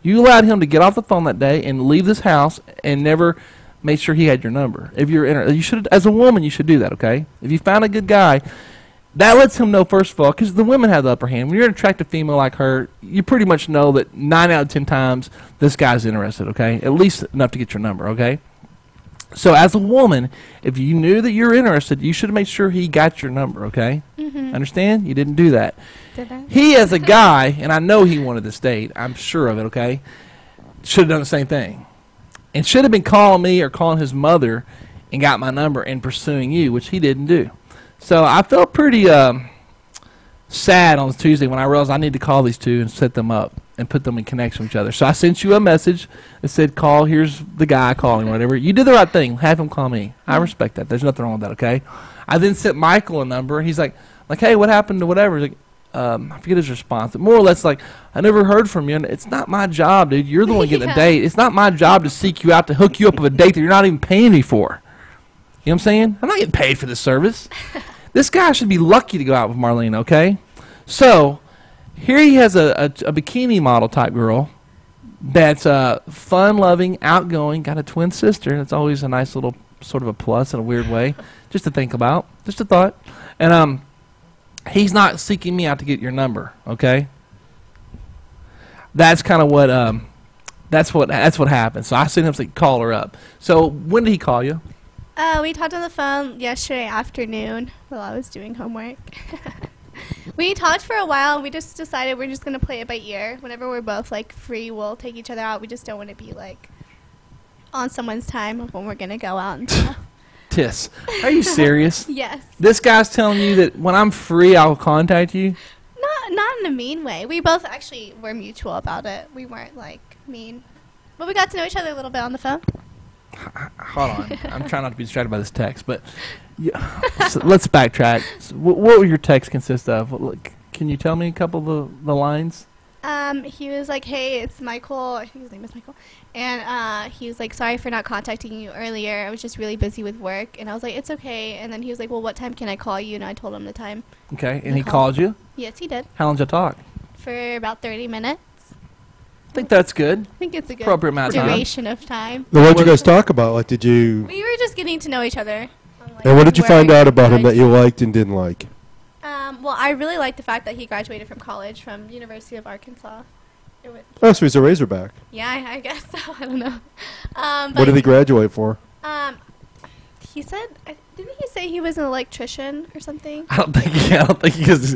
You allowed him to get off the phone that day and leave this house and never made sure he had your number. If you're interested, you should, as a woman, you should do that, okay? If you found a good guy, that lets him know, first of all, because the women have the upper hand. When you're an attractive female like her, you pretty much know that 9 out of 10 times this guy's interested, okay? At least enough to get your number, okay? So as a woman, if you knew that you're interested, you should have made sure he got your number, okay? Understand? You didn't do that. Did I? He, as a guy, and I know he wanted this date, I'm sure of it, okay, should have done the same thing. And should have been calling me or calling his mother and got my number and pursuing you, which he didn't do. So I felt pretty sad on Tuesday when I realized I need to call these two and set them up and put them in connection with each other. So I sent you a message that said, call, here's the guy calling, whatever. You did the right thing. Have him call me. I respect that. There's nothing wrong with that, okay? I then sent Michael a number. He's like, hey, what happened to whatever? He's like, I forget his response. But more or less like, I never heard from you. And it's not my job, dude. You're the one getting a date. It's not my job to seek you out to hook you up with a date that you're not even paying me for. You know what I'm saying? I'm not getting paid for this service. This guy should be lucky to go out with Marlene, okay? So here he has a bikini model type girl that's fun-loving, outgoing, got a twin sister. That's always a nice little sort of a plus in a weird way, just to think about, just a thought. And he's not seeking me out to get your number, okay? That's kind of what that's what happened. So I sent him to call her up. So when did he call you? We talked on the phone yesterday afternoon while I was doing homework. We talked for a while, and we just decided we're just going to play it by ear. Whenever we're both, like, free, we'll take each other out. We just don't want to be, like, on someone's time of when we're going to go out and stuff. Tiss. Are you serious? Yes. This guy's telling you that when I'm free, I'll contact you? Not in a mean way. We both actually were mutual about it. We weren't, like, mean. But we got to know each other a little bit on the phone. Hold on. I'm trying not to be distracted by this text, but yeah, so let's backtrack. So what will your text consist of? Can you tell me a couple of the lines? He was like, hey, it's Michael. I think his name is Michael. And he was like, sorry for not contacting you earlier. I was just really busy with work. And I was like, it's okay. And then he was like, well, what time can I call you? And I told him the time. Okay, and he called you? Yes, he did. How long did you talk? For about 30 minutes. I think that's good. I think it's a good appropriate amount of duration of time. Now, what did you guys talk about? Like, did you... We were just getting to know each other. And what did you find out about him that you liked and didn't like? Well, I really liked the fact that he graduated from college from University of Arkansas. Oh, so he's a Razorback. Yeah, I guess so. I don't know. What did he graduate for? He said, didn't he say he was an electrician or something? I don't think he is.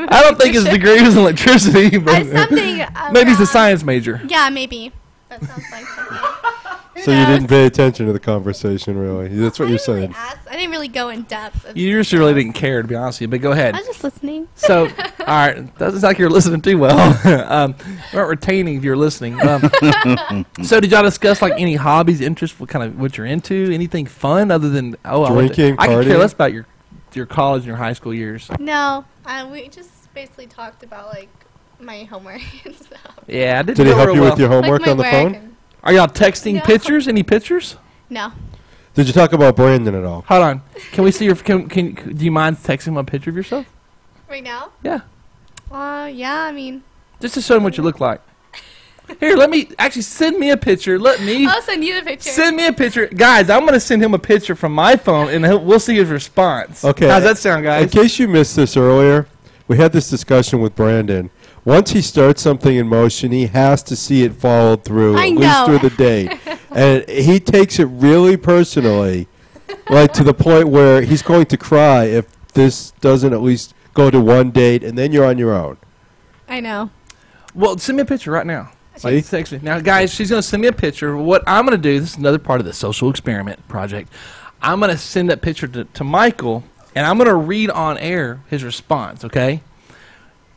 I don't think his degree was in electricity. But something. Maybe he's a science major. Yeah, maybe. That sounds like something. So you didn't pay attention to the conversation, really. That's what you're saying. I didn't really go in depth. You just really didn't care, to be honest with you. But go ahead. I was just listening. So, all right, doesn't sound like you're listening too well. We aren't retaining if you're listening. So, did y'all discuss like any hobbies, interests, what you're into, anything fun other than drinking? I can care less about your college and your high school years. No, we just basically talked about like my homework and stuff. Yeah, I didn't. Did he help you with your homework on the phone? Are y'all texting pictures? Any pictures? No. Did you talk about Brandon at all? Hold on. Can we see your? Do you mind texting him a picture of yourself? Right now? Yeah. Yeah. I mean. Just to show him what you look like. Here, send me a picture. I'll send you the picture. Send me a picture, guys. I'm gonna send him a picture from my phone, and we'll see his response. Okay. How's that sound, guys? In case you missed this earlier, we had this discussion with Brandon. Once he starts something in motion, he has to see it followed through, at least through the date. And he takes it really personally, like to the point where he's going to cry if this doesn't at least go to one date, and then you're on your own. I know. Well, send me a picture right now. See? Text me. Now, guys, she's going to send me a picture. What I'm going to do, this is another part of the social experiment project. I'm going to send that picture to Michael, and I'm going to read on air his response, okay?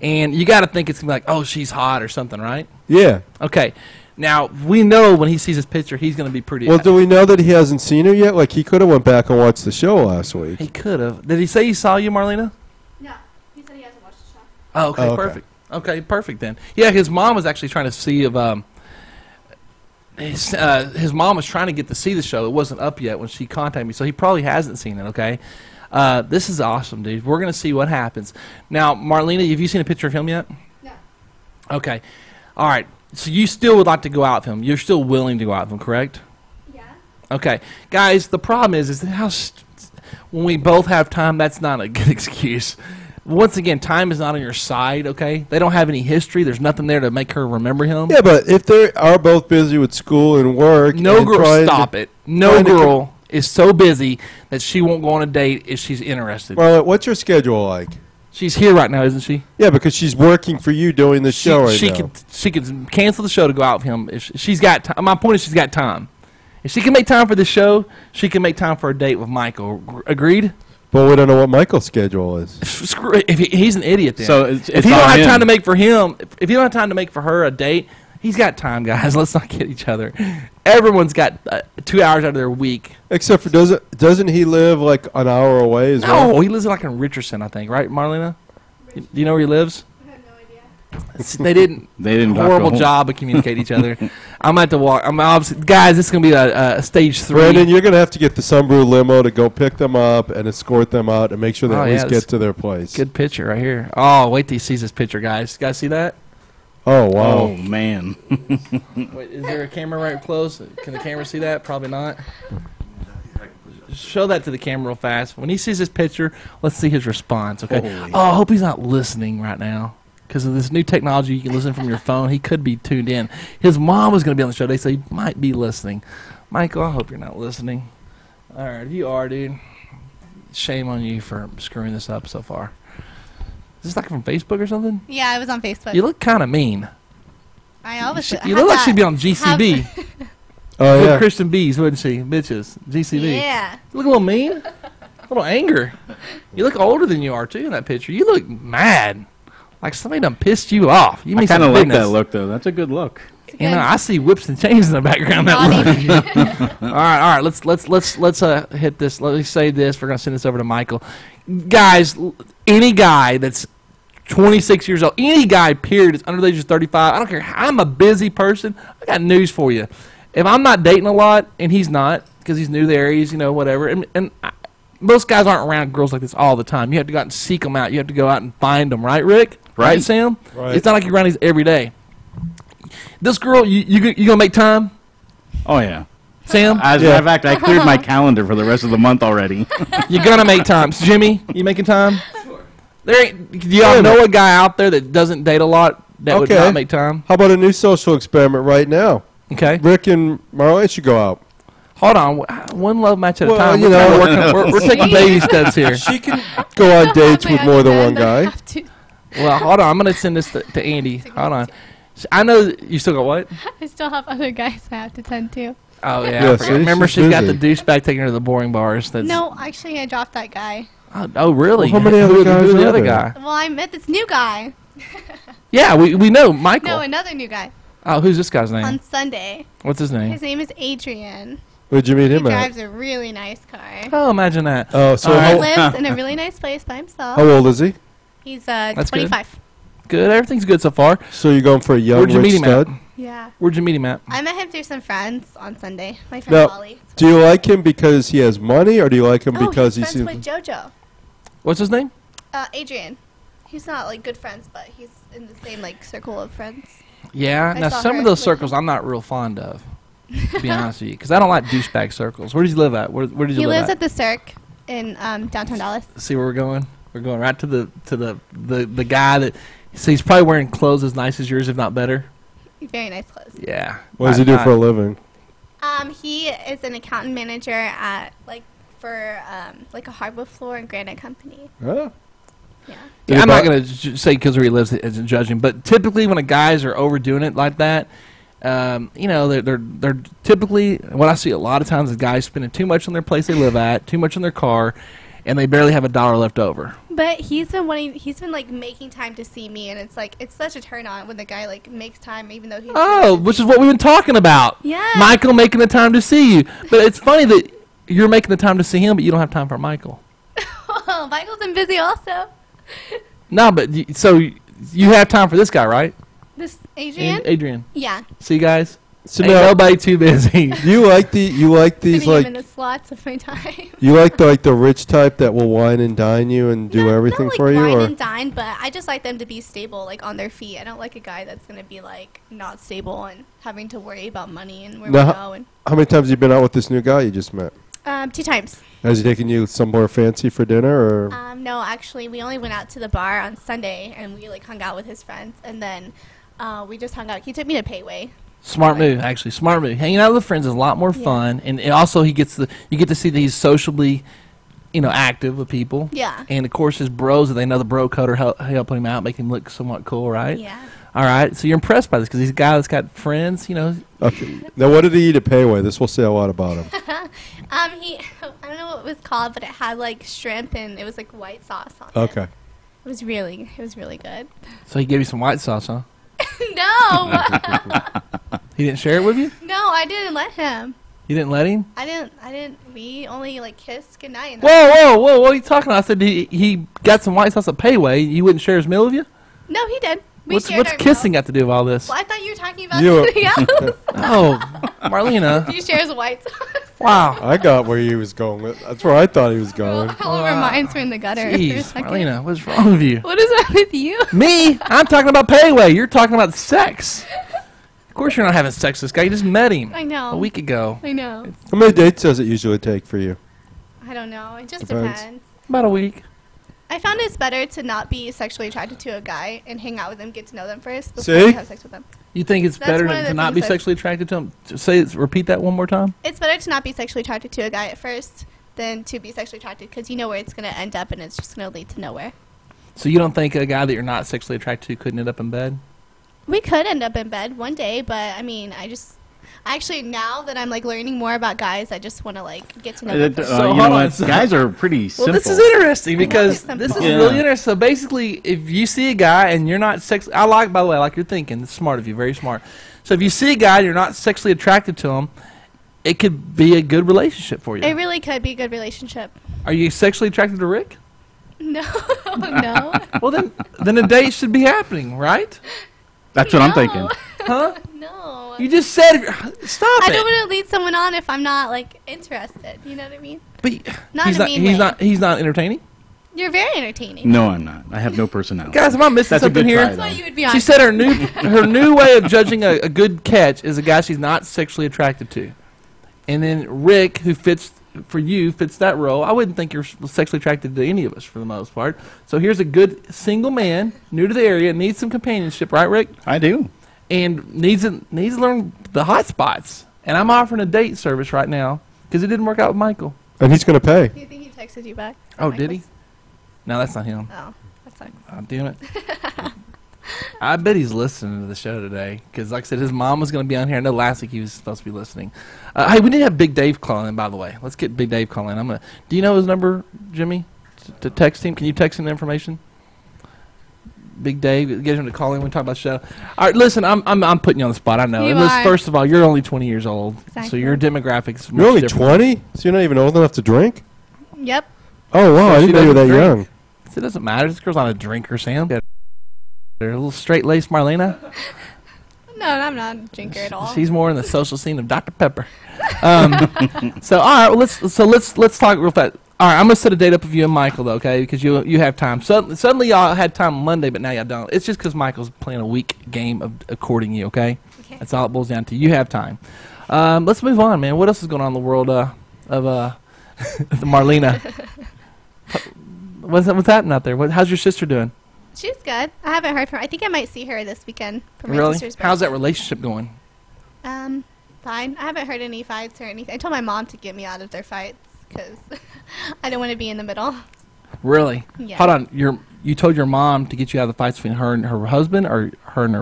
And you got to think it's going to be like, oh, she's hot or something, right? Yeah. Okay. Now, we know when he sees this picture, he's going to be pretty... Well, do we know that he hasn't seen her yet? Like, he could have went back and watched the show last week. He could have. Did he say he saw you, Marlena? No. He said he hasn't watched the show. Oh, okay, perfect. Okay, perfect then. Yeah, his mom was actually trying to see if... his mom was trying to get to see the show. It wasn't up yet when she contacted me, so he probably hasn't seen it, okay? This is awesome, dude. We're going to see what happens. Now, Marlena, have you seen a picture of him yet? No. Okay. All right. So you still would like to go out with him. You're still willing to go out with him, correct? Yeah. Okay. Guys, the problem is that when we both have time, that's not a good excuse. Once again, time is not on your side, okay? They don't have any history. There's nothing there to make her remember him. Yeah, but if they are both busy with school and work... No girl, stop it. No girl is so busy that she won't go on a date if she's interested. Well, what's your schedule like? She's here right now, isn't she? Yeah, because she's working for you doing the show right now. She could cancel the show to go out with him if she's got time. My point is she's got time. If she can make time for the show, she can make time for a date with Michael. Agreed? But we don't know what Michael's schedule is. Screw it. If he's an idiot then. So if he don't have time to make for him, if he don't have time to make for her a date, he's got time, guys. Let's not kid each other. Everyone's got 2 hours out of their week. Except for doesn't he live like an hour away as well? No, he lives like in Richardson, I think, right, Marlena? Do you know where he lives? I have no idea. They didn't horrible job of communicating each other. I'm at to walk. I'm obviously, guys. This is gonna be a stage 3. Brandon, you're gonna have to get the Sunbrew limo to go pick them up and escort them out and make sure they at least get to their place. Good picture right here. Oh, wait till he sees this picture, guys. You guys see that? Oh wow! Oh man! Wait, is there a camera right close? Can the camera see that? Probably not. Show that to the camera real fast. When he sees this picture, let's see his response. Okay. Holy. Oh, I hope he's not listening right now because of this new technology. You can listen from your phone. He could be tuned in. His mom was going to be on the show. They say he might be listening. Michael, I hope you're not listening. All right, if you are, dude, shame on you for screwing this up so far. Is this like from Facebook or something? Yeah, I was on Facebook. You look kind of mean. I always. You look like she'd be on GCB. Oh yeah, Christian B's, wouldn't she? Bitches, GCB. Yeah. You look a little mean, a little anger. You look older than you are too in that picture. You look mad, like somebody done pissed you off. You I kind of like that look though. That's a good look. You know, I see whips and chains in the background. That look. all right. Let's hit this. Let me say this. We're gonna send this over to Michael. Guys, any guy that's 26 years old, any guy, period, is under the age of 35. I don't care. I'm a busy person. I got news for you. If I'm not dating a lot, and he's not, because he's new there, he's, whatever, and most guys aren't around girls like this all the time. You have to go out and seek them out. You have to go out and find them, right, Rick? Right, Sam? Right. It's not like you're around these every day. This girl, you going to make time? Oh, yeah. Sam? As a matter of fact, I cleared my calendar for the rest of the month already. You're going to make time. So, Jimmy, you making time? Sure. Do y'all know a guy out there that doesn't date a lot that would not make time? How about a new social experiment right now? Okay. Rick and Marlene should go out. Hold on. One love match at a time. You know, we're taking baby steps here. She can go on dates with more than one guy. Well, hold on. I'm going to send this to Andy. Hold on. I know you still got what? I still have other guys I have to tend to. Oh, yeah. Remember, she got the douchebag taking her to the boring bars. No, actually, I dropped that guy. Oh, really? Well, how many other guys Who's the are other there? guy? Well, I met this new guy. Yeah, we know. Michael. No, another new guy. Oh, who's this guy's name? On Sunday. What's his name? His name is Adrian. Where'd you meet him He at? drives a really nice car. Oh, imagine that. Oh, so He lives in a really nice place by himself. how old is he? He's That's 25. Good. Everything's good so far. So you're going for a young Where'd you rich meet him stud? at? Yeah. Where'd you meet him at? I met him through some friends on Sunday. My friend Now, Holly. do you like him because he has money, or do you like him because he's he friends seems? with JoJo. What's his name? Adrian. He's not like good friends, but he's in the same like circle of friends. Yeah. I Now, saw some her of those with circles I'm not real fond of, to be honest with you, because I don't like douchebag circles. Where does he live at? Where does he He live lives at the Cirque in downtown Dallas. See where we're going? We're going right to the guy that. So he's probably wearing clothes as nice as yours, if not better. Very nice clothes. Yeah. What does he do for a living? He is an accountant manager at like a hardwood floor and granite company. Oh. Yeah. Yeah, I'm not going to say because where he lives isn't judging, but typically when guys are overdoing it like that, you know, they're typically, what I see a lot of times is guys spending too much on their place they live at, too much on their car, and they barely have $1 left over. But he's been like making time to see me, and it's such a turn on when the guy like makes time even though he's which is what we've been talking about. Yeah. Michael making the time to see you. But it's funny that you're making the time to see him, but you don't have time for Michael. Well, Michael's been busy also. No, but so you have time for this guy, right? This Adrian? Adrian. Yeah. See, guys? So Ain't nobody too busy. You like these Putting like him in the slots of my time. you like the rich type that will wine and dine you and do everything not for like you, wine or and dine, but I just like them to be stable, like on their feet. I don't like a guy that's gonna be like not stable and having to worry about money and where we go. And how many times have you been out with this new guy you just met? 2 times. Has he taken you somewhere fancy for dinner, or? No, actually, we only went out to the bar on Sunday and we like hung out with his friends, and then we just hung out. He took me to Payway. Smart move, actually. Smart move. Hanging out with friends is a lot more fun, and also you get to see that he's sociably, active with people. Yeah. And of course, his bros, they know the bro code are helping him out, making him look somewhat cool, right? Yeah. All right. So you're impressed by this because he's a guy that's got friends, Okay. Now, what did he eat at Payway? This will say a lot about him. I don't know what it was called, but it had like shrimp and it was like white sauce on it. Okay. It was really good. So he gave you some white sauce, huh? No. He didn't share it with you? No, I didn't let him. You didn't let him? I didn't. We only like kissed goodnight. Whoa! What are you talking about? I said he got some white sauce at Payway. You wouldn't share his meal with you? No, he did. What's kissing got to do with all this? Well, I thought you were talking about something else. Oh, Marlena. He shares white sauce. Wow. I got where he was going with. That's where I thought he was going. All of our minds were in the gutter for a Jeez, second. Marlena, what's wrong with you? What is wrong with you? Me? I'm talking about Payway. You're talking about sex. Of course you're not having sex with this guy. You just met him. I know. A week ago. I know. How many dates does it usually take for you? I don't know. It just Depends. depends. About a week. I found it's better to not be sexually attracted to a guy and hang out with them, get to know them first before See? you have sex with them. You think it's That's better one of to the not be things I've- sexually attracted to him? Repeat that one more time. It's better to not be sexually attracted to a guy at first than to be sexually attracted because you know where it's going to end up and it's just going to lead to nowhere. So you don't think a guy that you're not sexually attracted to couldn't end up in bed? We could end up in bed one day, but I mean, actually now that I'm like learning more about guys, I just want to like get to know them first. So you know what? Guys are pretty simple. Well, this is interesting because Simple. this is Yeah. really interesting. So basically, if you see a guy and you're not by the way, I like your thinking. It's smart of you, very smart. So if you see a guy and you're not sexually attracted to him, it could be a good relationship for you. It really could be a good relationship. Are you sexually attracted to Rick? No, no. Well, then a date should be happening, right? That's what I'm thinking. Huh? No. You just said stop I it. don't want to lead someone on if I'm not like interested. You know what I mean? But Not he's in a not. mean He's way. not. He's not entertaining. You're very entertaining. No, I'm not. I have no personality. Guys, am I missing That's a something good here? try, That's why though. you would be on. She said her new way of judging a good catch is a guy she's not sexually attracted to, and then Rick, who fits that role. I wouldn't think you're sexually attracted to any of us for the most part. So here's a good single man, new to the area, needs some companionship, right, Rick? I do. and needs to learn the hot spots. And I'm offering a date service right now because it didn't work out with Michael. And he's going to pay. Do you think he texted you back? Oh, did he? No, that's not him. Oh, that sucks. Oh, damn it. I bet he's listening to the show today because, like I said, his mom was going to be on here. I know last week he was supposed to be listening. Hey, we need to have Big Dave calling in, by the way. Let's get Big Dave calling in. Do you know his number, Jimmy, to text him? Can you text him the information? Big Dave, get him to call in when we talk about the show. All right, listen, I'm putting you on the spot. I know. First of all, you're only 20 years old, so your demographics. You're only 20, so you're not even old enough to drink. Yep. Oh wow, I didn't know you were that young. It doesn't matter. This girl's not a drinker, Sam. They're a little straight-laced Marlena. No, I'm not a drinker at all. She's more in the social scene of Dr. Pepper. So all right, well, let's talk real fast. All right, I'm gonna set a date up with you and Michael, though, okay? Because you have time. Suddenly y'all had time on Monday, but now y'all don't. It's just because Michael's playing a weak game of courting you, okay? That's all it boils down to. You have time. Let's move on, man. What else is going on in the world of Marlena? What's happening out there? How's your sister doing? She's good. I haven't heard from her. I think I might see her this weekend for my really? sister's birthday. How's that relationship going? Fine. I haven't heard any fights or anything. I told my mom to get me out of their fights because I don't want to be in the middle. Really? Yeah. Hold on. You told your mom to get you out of the fights between her and her husband, or her and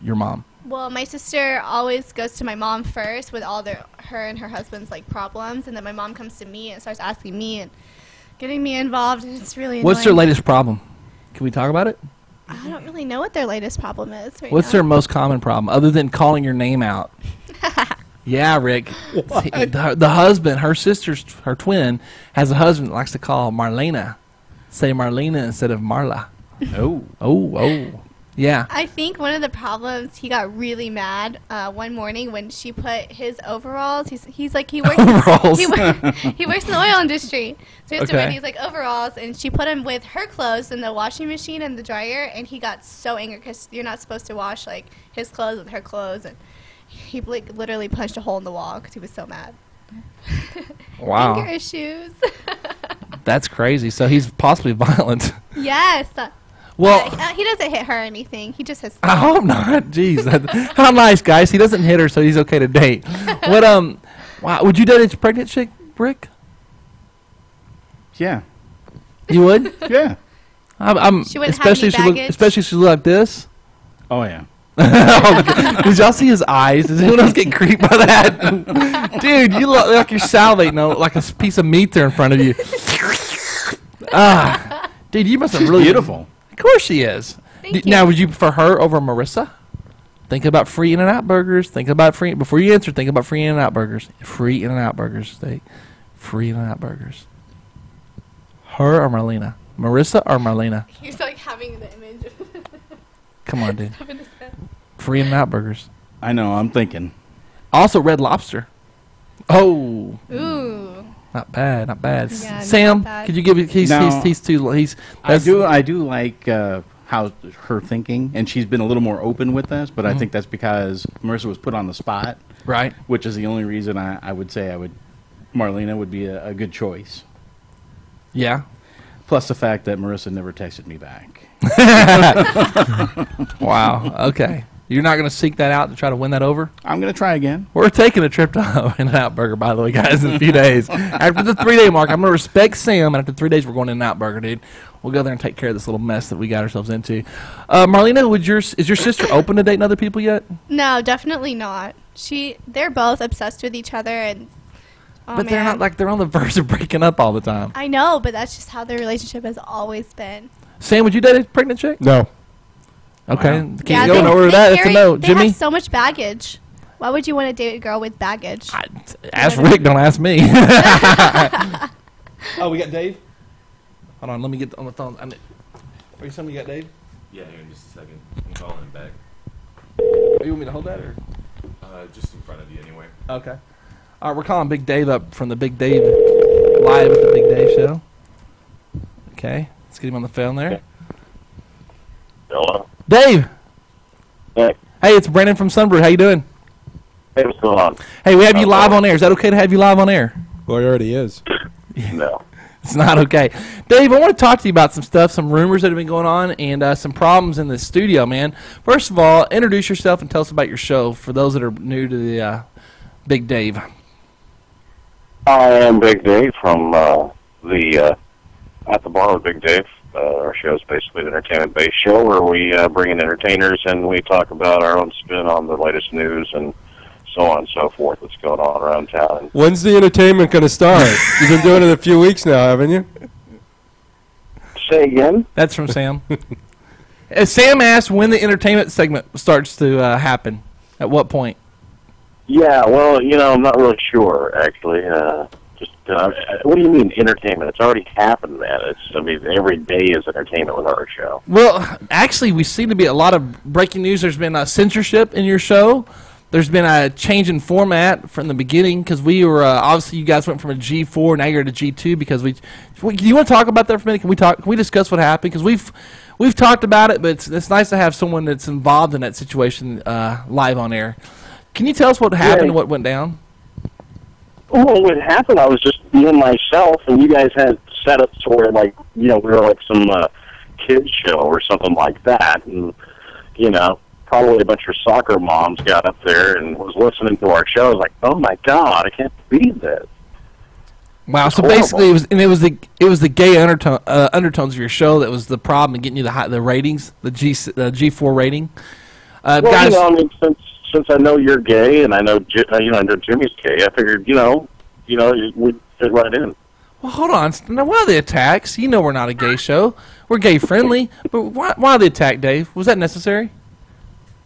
your mom? Well, my sister always goes to my mom first with all her and her husband's like problems, and then my mom comes to me and starts asking me and getting me involved, and it's really annoying. What's their latest problem? Can we talk about it? I don't really know what their latest problem is right What's now. their most common problem, other than calling your name out? Yeah, Rick. The husband, her twin, has a husband that likes to call Marlena. Say Marlena instead of Marla. Oh. Yeah. I think one of the problems, he got really mad one morning when she put his overalls. He works he works in the oil industry, so he has to wear these like overalls, and she put him with her clothes in the washing machine and the dryer, and he got so angry because you're not supposed to wash like his clothes with her clothes, and he like literally punched a hole in the wall because he was so mad. Wow. Anger issues. That's crazy. So he's possibly violent. Yes. Well, he doesn't hit her or anything. He just has. I hope not. Jeez, how nice, guys. He doesn't hit her, so he's okay to date. What wow, would you date a pregnant chick, Rick? Yeah. You would? Yeah. She wouldn't have any baggage. Especially if she looked like this. Oh yeah. Did y'all see his eyes? Does anyone else get creeped by that? Dude, you look like you're salivating, like a piece of meat there in front of you. Dude, you must have really beautiful. Of course she is. Thank you. Now, would you prefer her over Marissa? Think about free In-N-Out burgers. Before you answer, think about free In-N-Out burgers. Free In-N-Out burgers. Free In-N-Out burgers. Her or Marlena? Marissa or Marlena? He's like having the image. Come on, dude. Free In-N-Out burgers. I know, I'm thinking. Also, Red Lobster. Oh. Ooh. Not bad, not bad. Yeah, Sam, not bad. could you give it? He's too. I do like how her thinking, and she's been a little more open with this. But I think that's because Marissa was put on the spot, right? Which is the only reason I would say Marlena would be a good choice. Yeah. Plus the fact that Marissa never texted me back. Wow. Okay. You're not going to seek that out to try to win that over? I'm going to try again. We're taking a trip to In-N-Out Burger, by the way, guys, in a few days. After the 3-day mark, I'm going to respect Sam, and after 3 days, we're going to In-N-Out Burger, dude. We'll go there and take care of this little mess that we got ourselves into. Marlena, is your sister open to dating other people yet? No, definitely not. They're both obsessed with each other, and but they're not like they're on the verge of breaking up all the time. I know, but that's just how their relationship has always been. Sam, would you date a pregnant chick? No. Okay. Wow. Can't go nowhere with that. That's a no. They Jimmy? have so much baggage. Why would you want to date a girl with baggage? Ask Rick, don't ask me. Oh, we got Dave? Hold on, let me get on the phone. Are you saying we got Dave? Yeah, here in just a second. I'm calling him back. You want me to hold that, or? Just in front of you anyway. Okay. All right, we're calling Big Dave up from the Big Dave live at the Big Dave show. Okay, let's get him on the phone there. Hello. Dave. Hey. Hey, it's Brandon from Sunbrew. How you doing? Hey, what's going on? Hey, we have you live on air. Is that okay to have you live on air? Well, he already is. No. It's not okay. Dave, I want to talk to you about some stuff, some rumors that have been going on, and some problems in the studio, man. First of all, introduce yourself and tell us about your show for those that are new to the Big Dave. I am Big Dave from the At the Bar with Big Dave. Our show is basically an entertainment-based show where we bring in entertainers and we talk about our own spin on the latest news and so on and so forth that's going on around town. When's the entertainment going to start? You've been doing it a few weeks now, haven't you? Say again? That's from Sam. Sam asked when the entertainment segment starts to happen. At what point? Yeah, well, I'm not really sure, actually. What do you mean entertainment? It's already happened, man. Every day is entertainment with our show. Well, actually, we seem to be a lot of breaking news. There's been censorship in your show. There's been a change in format from the beginning because we were obviously you guys went from a G4, now you're at a G2 because do you want to talk about that for a minute? Can we discuss what happened? Because we've talked about it, but it's nice to have someone that's involved in that situation live on air. Can you tell us what happened and what went down? Well, what happened, I was just being myself, and you guys had setups where, we were like some kids show or something like that, and, probably a bunch of soccer moms got up there and was listening to our show. I was like, oh, my God, I can't believe this. Wow, so basically it was the gay undertones of your show that was the problem in getting you the ratings, the G4 rating. Guys, since I know you're gay and I know Jimmy's gay, I figured we'd fit right in. Well, hold on. Now, why the attacks? We're not a gay show. We're gay friendly, but why the attack, Dave? Was that necessary?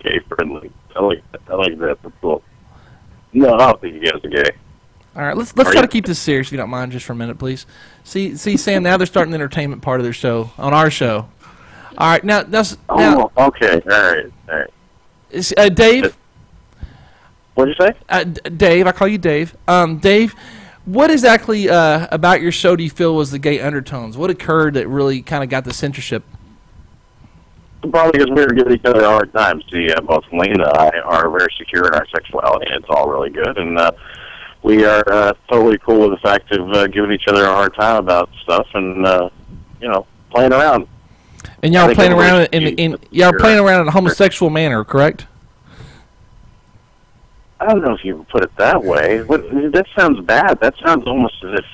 Gay friendly. I like that. That's cool. No, I don't think you guys are gay. All right, let's try to keep this serious if you don't mind, just for a minute, please. See, Sam. Now they're starting the entertainment part of their show on our show. All right, now. Okay. All right. Dave. What did you say? Dave, I call you Dave. Dave, what exactly about your show do you feel was the gay undertones? What occurred that really kind of got the censorship? Probably because we were giving each other a hard time. See, both Marlene and I are very secure in our sexuality, and it's all really good. And we are totally cool with the fact of giving each other a hard time about stuff and, playing around. And y'all playing around playing around in a homosexual manner, correct? I don't know if you put it that way. That sounds bad. That sounds almost as if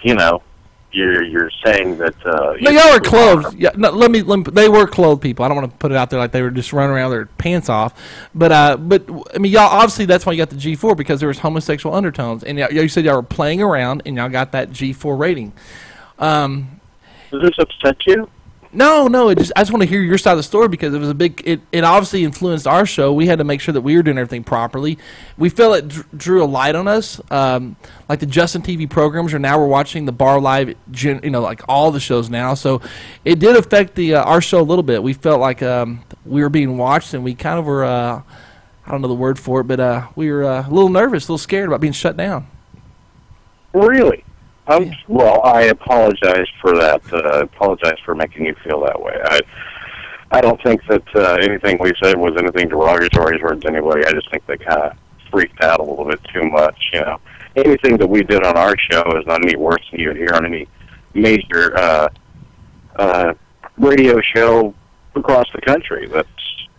you're saying that. No, y'all were clothed. Yeah, no, let me. They were clothed people. I don't want to put it out there like they were just running around with their pants off. But I mean, y'all obviously that's why you got the G4 because there was homosexual undertones, and you said y'all were playing around, and y'all got that G4 rating. Does this upset you? No. I just want to hear your side of the story because it was it obviously influenced our show. We had to make sure that we were doing everything properly. We felt it drew a light on us. Like the Justin TV programs, or now we're watching the Bar Live, like all the shows now. So it did affect our show a little bit. We felt like we were being watched, and we kind of were, I don't know the word for it, but we were a little nervous, a little scared about being shut down. Really? Well, I apologize for that. I apologize for making you feel that way. I don't think that anything we said was anything derogatory towards anybody. I just think they kind of freaked out a little bit too much. Anything that we did on our show is not any worse than you would hear on any major radio show across the country that's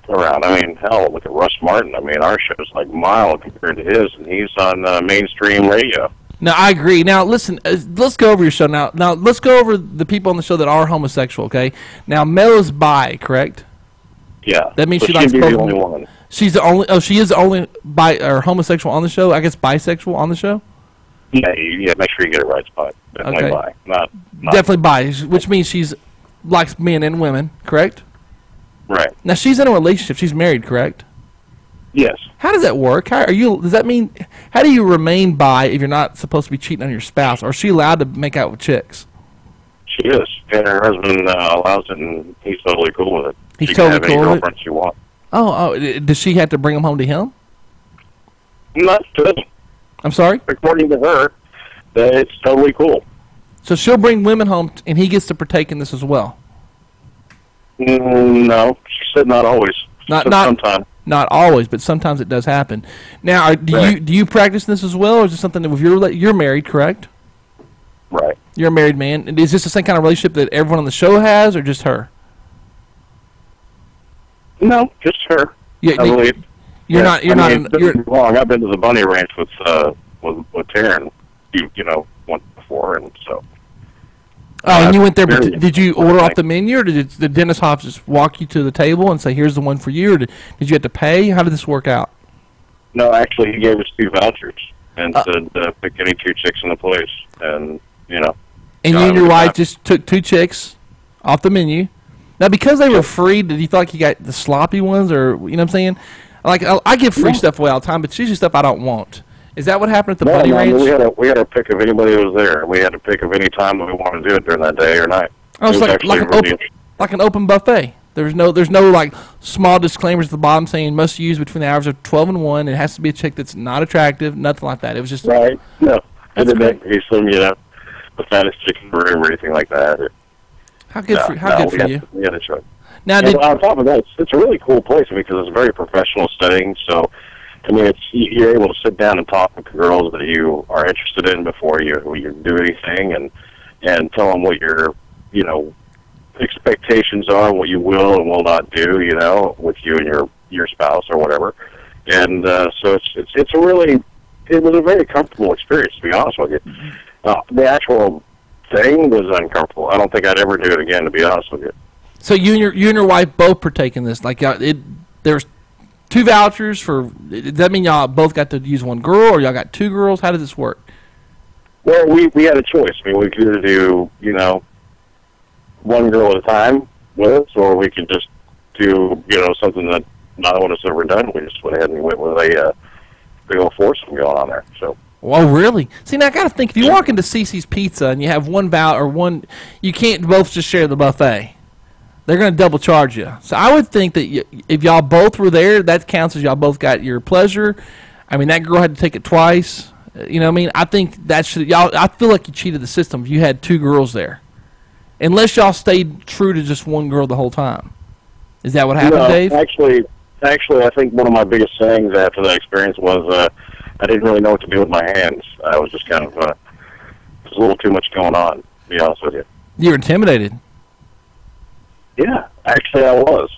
around. I mean, hell, look at Russ Martin. I mean, our show's like mild compared to his, and he's on mainstream radio. No, I agree. Now, listen, let's go over your show. Now, let's go over the people on the show that are homosexual, okay? Now, Mel is bi, correct? Yeah. That means she likes both. The only one. She's the only. Oh, she is the only bi or homosexual on the show. I guess bisexual on the show. Yeah. Make sure you get it right spot. Definitely okay. Bi. Not definitely bi, which means she's likes men and women, correct? Right. Now she's in a relationship. She's married, correct? Yes. How does that work? Does that mean? How do you remain bi if you're not supposed to be cheating on your spouse? Or is she allowed to make out with chicks? She is, and her husband allows it, and he's totally cool with it. He's totally cool with it. She can have any girlfriend she wants. Oh, does she have to bring them home to him? Not to. I'm sorry? According to her, it's totally cool. So she'll bring women home, and he gets to partake in this as well? No, she said not always. Sometimes. Not always, but sometimes it does happen. Now, do you practice this as well, or is it something that if you're married, correct? Right. You're a married man. And is this the same kind of relationship that everyone on the show has, or just her? No, just her. Yeah, I believe. You're not. You're not. Don't get me wrong. I've been to the bunny ranch with Taryn, once before, and so. Oh, and you went there, but did you order off the menu, or did the dentist office just walk you to the table and say, "Here's the one for you," or did you have to pay? How did this work out? No, actually, he gave us 2 vouchers and said, "Pick any 2 chicks in the place," and And you and your wife just took 2 chicks off the menu. Now, because they were free, did you feel like you got the sloppy ones, or you know what I'm saying? Like I give free stuff away all the time, but it's usually stuff I don't want. Is that what happened at the bunny ranch? We had a pick of anybody who was there. We had to pick of any time that we wanted to do it during that day or night. Oh, it's like an open buffet. There's no like small disclaimers at the bottom saying must use between the hours of 12 and 1. It has to be a chick that's not attractive. Nothing like that. It was just right. No, it didn't make me some the fattest chick in the room or anything like that. How good for you? We had a try. Now, on top of that, it's a really cool place because it's a very professional setting. So, I mean, you're able to sit down and talk with the girls that you are interested in before you do anything, and tell them what your expectations are, what you will and will not do, with you and your spouse or whatever. And so it was a very comfortable experience, to be honest with you. The actual thing was uncomfortable. I don't think I'd ever do it again, to be honest with you. So you and your wife both partake in this. Like there's 2 vouchers for. Does that mean y'all both got to use one girl, or y'all got 2 girls? How did this work? Well, we had a choice. I mean, we could either do one girl at a time with us, or we could just do something that neither one of us ever done. We just went ahead and went with a big old foursome going on there. So. Well, really? See, now I got to think. If you walk into CC's Pizza and you have one you can't both just share the buffet. They're going to double charge you. So I would think that if y'all both were there, that counts as y'all both got your pleasure. I mean, that girl had to take it twice. You know what I mean? I think that should I feel like you cheated the system if you had 2 girls there, unless y'all stayed true to just one girl the whole time. Is that what happened, Dave? Actually, I think one of my biggest things after that experience was I didn't really know what to do with my hands. I was just kind of there's a little too much going on, to be honest with you. You were intimidated. Yeah, actually I was.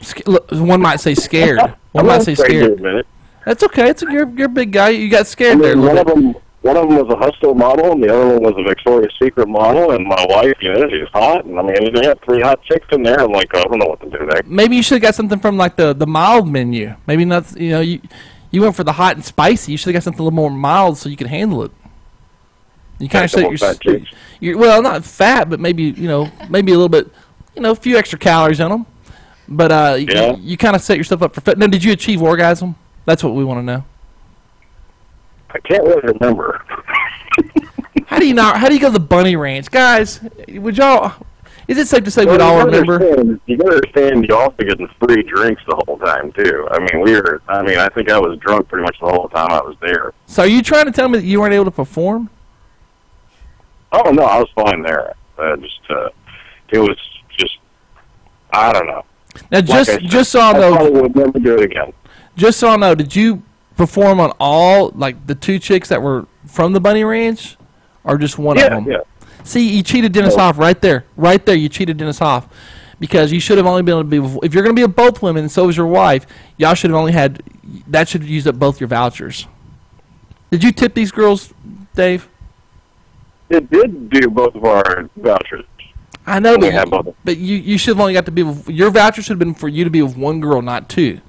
One might say scared. One might say scared. That's okay. You're a big guy. You got scared there a little bit. One of them was a Hustle model, and the other one was a Victoria's Secret model. And my wife, she's hot. And I mean, they had 3 hot chicks in there. I'm like, I don't know what to do there. Maybe you should have got something from like the mild menu. Maybe not. You went for the hot and spicy. You should have got something a little more mild so you could handle it. You kind of set you're not fat, but maybe maybe a little bit. A few extra calories in them, but you kind of set yourself up for fit. Now, did you achieve orgasm? That's what we want to know. I can't really remember. How do you go to the bunny ranch, guys? Would y'all? Is it safe to say we'd all remember? You gotta understand, you also getting free drinks the whole time too. I mean, I think I was drunk pretty much the whole time I was there. So, are you trying to tell me that you weren't able to perform? Oh no, I was fine there. It was. I don't know. Now, just so I know, I probably would never do it again. Just so I know, did you perform on all, like the 2 chicks that were from the bunny ranch, or just one of them? Yeah. See, you cheated Dennis Hoff right there. Right there, you cheated Dennis Hoff, because you should have only been able to be. If you're going to be with both women, and so was your wife, y'all should have only had. That should have used up both your vouchers. Did you tip these girls, Dave? It did do both of our vouchers. I know, but you should have only got to be with, your voucher should have been for you to be with one girl, not 2.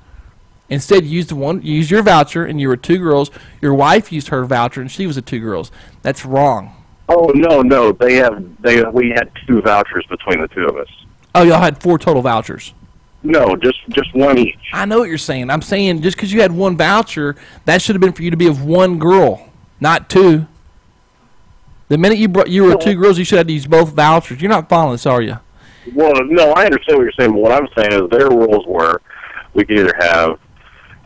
Instead, you used your voucher, and you were 2 girls. Your wife used her voucher, and she was with 2 girls. That's wrong. Oh no, we had 2 vouchers between the 2 of us. Oh, y'all had 4 total vouchers. No, just 1 each. I know what you're saying. I'm saying just because you had 1 voucher, that should have been for you to be with 1 girl, not 2. The minute you were 2 girls, you should have used both vouchers. You're not following this, are you? Well, no, I understand what you're saying, but what I'm saying is their rules were we could either have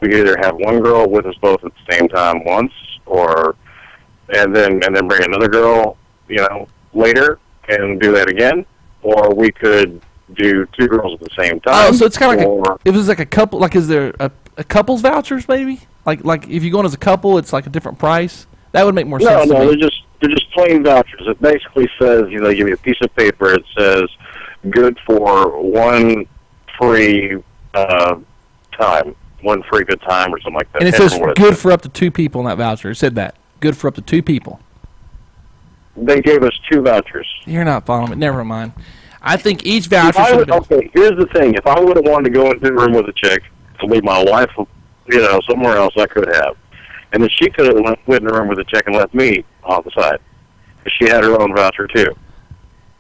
1 girl with us both at the same time once, and then bring another girl, later and do that again, or we could do 2 girls at the same time. Oh, so it's kind of it was like a couple. Like, is there a couple's vouchers maybe? Like if you go in as a couple, it's like a different price. That would make more sense. No, to me. they're They're just plain vouchers. It basically says, you know, you give me a piece of paper. It says good for one free time, one free good time or something like that. And it says good for up to 2 people in that voucher. It said that. Good for up to 2 people. They gave us 2 vouchers. You're not following me. Never mind. I think each voucher should have been... Okay, here's the thing. If I would have wanted to go into the room with a chick to leave my wife, you know, somewhere else, I could have. And then she could have went in the room with a chick and left me off the side. She had her own voucher, too.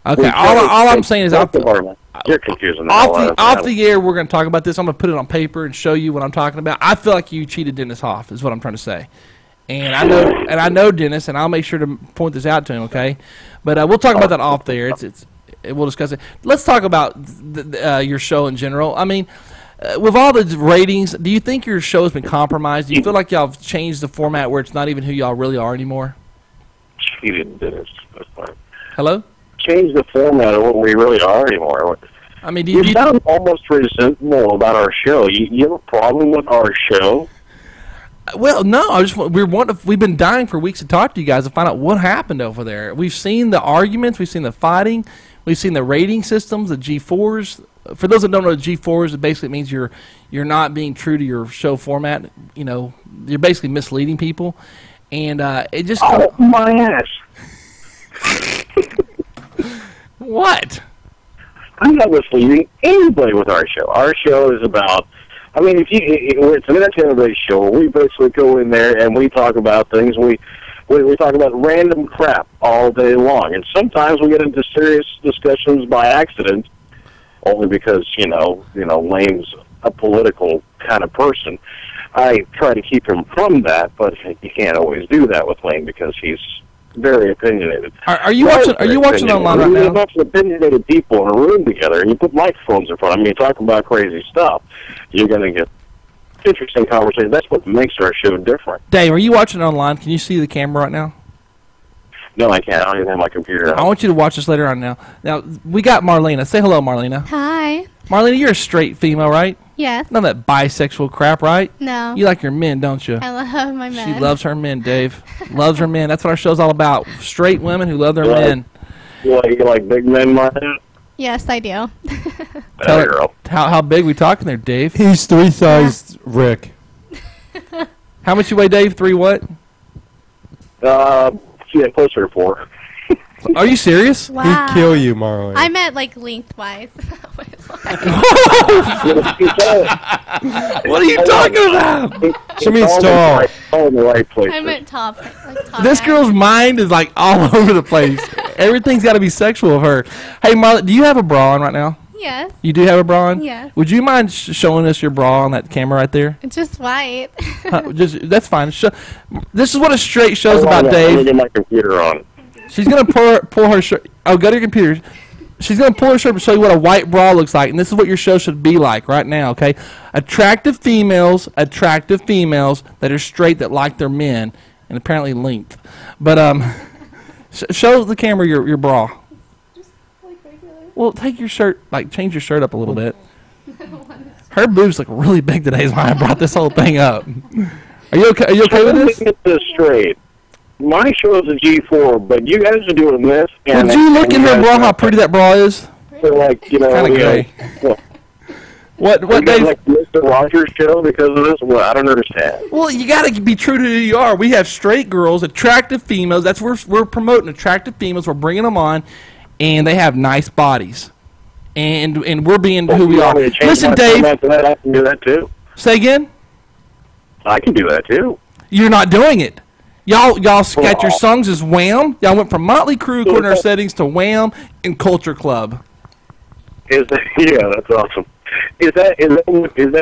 Okay, all I'm saying is... You're confusing off the air, we're going to talk about this. I'm going to put it on paper and show you what I'm talking about. I feel like you cheated Dennis off, is what I'm trying to say. And I know Dennis, and I'll make sure to point this out to him, okay? But we'll talk about that off the air. We'll discuss it. Let's talk about your show in general. I mean, with all the ratings, do you think your show has been compromised? Do you feel like y'all have changed the format where it's not even who y'all really are anymore? Cheated Dennis. Hello? Change the format of what we really are anymore. I mean, you sound almost resentful about our show. You have a problem with our show? Well, no. We've been dying for weeks to talk to you guys to find out what happened over there. We've seen the arguments, we've seen the fighting, we've seen the rating systems, the G4s. For those that don't know the G4s, it basically means you're not being true to your show format. You know, you're basically misleading people, and it just. Oh my ass! What? I'm not misleading anybody with our show. Our show is about, I mean, it's an entertainment-based show. We basically go in there and we talk about things. We talk about random crap all day long. And sometimes we get into serious discussions by accident, only because, you know, Lane's a political kind of person. I try to keep him from that, but you can't always do that with Lane because he's very opinionated. Are you watching online right now? There's a bunch of opinionated people in a room together, and you put microphones in front of them, you talk about crazy stuff. You're going to get interesting conversations. That's what makes our show different. Dave, are you watching online? Can you see the camera right now? No, I can't. I don't even have my computer out. I want you to watch this later on now. Now, we got Marlena. Say hello, Marlena. Hi. Marlena, you're a straight female, right? Yes. None of that bisexual crap, right? No. You like your men, don't you? I love my men. She loves her men, Dave. Loves her men. That's what our show's all about. Straight women who love their men. You like big men, Marlena? Yes, I do. Tell her, how big we talking there, Dave? He's 3-sized Rick. How much you weigh, Dave? 3 what? Yeah, closer to 4. Are you serious? Wow. He'd kill you, Marlene. I meant like lengthwise. What are you talking about? She means tall. All in the right place. I meant top. This girl's mind is like all over the place. Everything's got to be sexual of her. Hey, Marlene, do you have a bra on right now? Yes. You do have a bra on? Yes. Would you mind showing us your bra on that camera right there? It's just white. That's fine. This is what a straight show's about, Dave. Let me get my computer on. She's going to pull her shirt. Oh, go to your computer. She's going to pull her shirt to show you what a white bra looks like. And this is what your show should be like right now, okay? Attractive females that are straight that like their men. And apparently length. But show the camera your bra. Just like regular. Well, take your shirt, change your shirt up a little bit. Her boobs look really big today is why I brought this whole thing up. Are you okay with this? Let me get this straight. My show is a G4, but you guys are doing this. Would you look in her bra, how pretty that bra is? So, like, you know, kind of gray. What Dave? Like Mr. Rogers' show because of this? Well, I don't understand. Well, you got to be true to who you are. We have straight girls, attractive females. That's what we're promoting, attractive females. We're bringing them on, and they have nice bodies. And we're being who we are. Listen, Dave. I can do that, too. Say again? I can do that, too. You're not doing it. Y'all got your songs as Wham. Y'all went from Motley Crue according to our settings to Wham and Culture Club. Yeah, that's awesome. Is that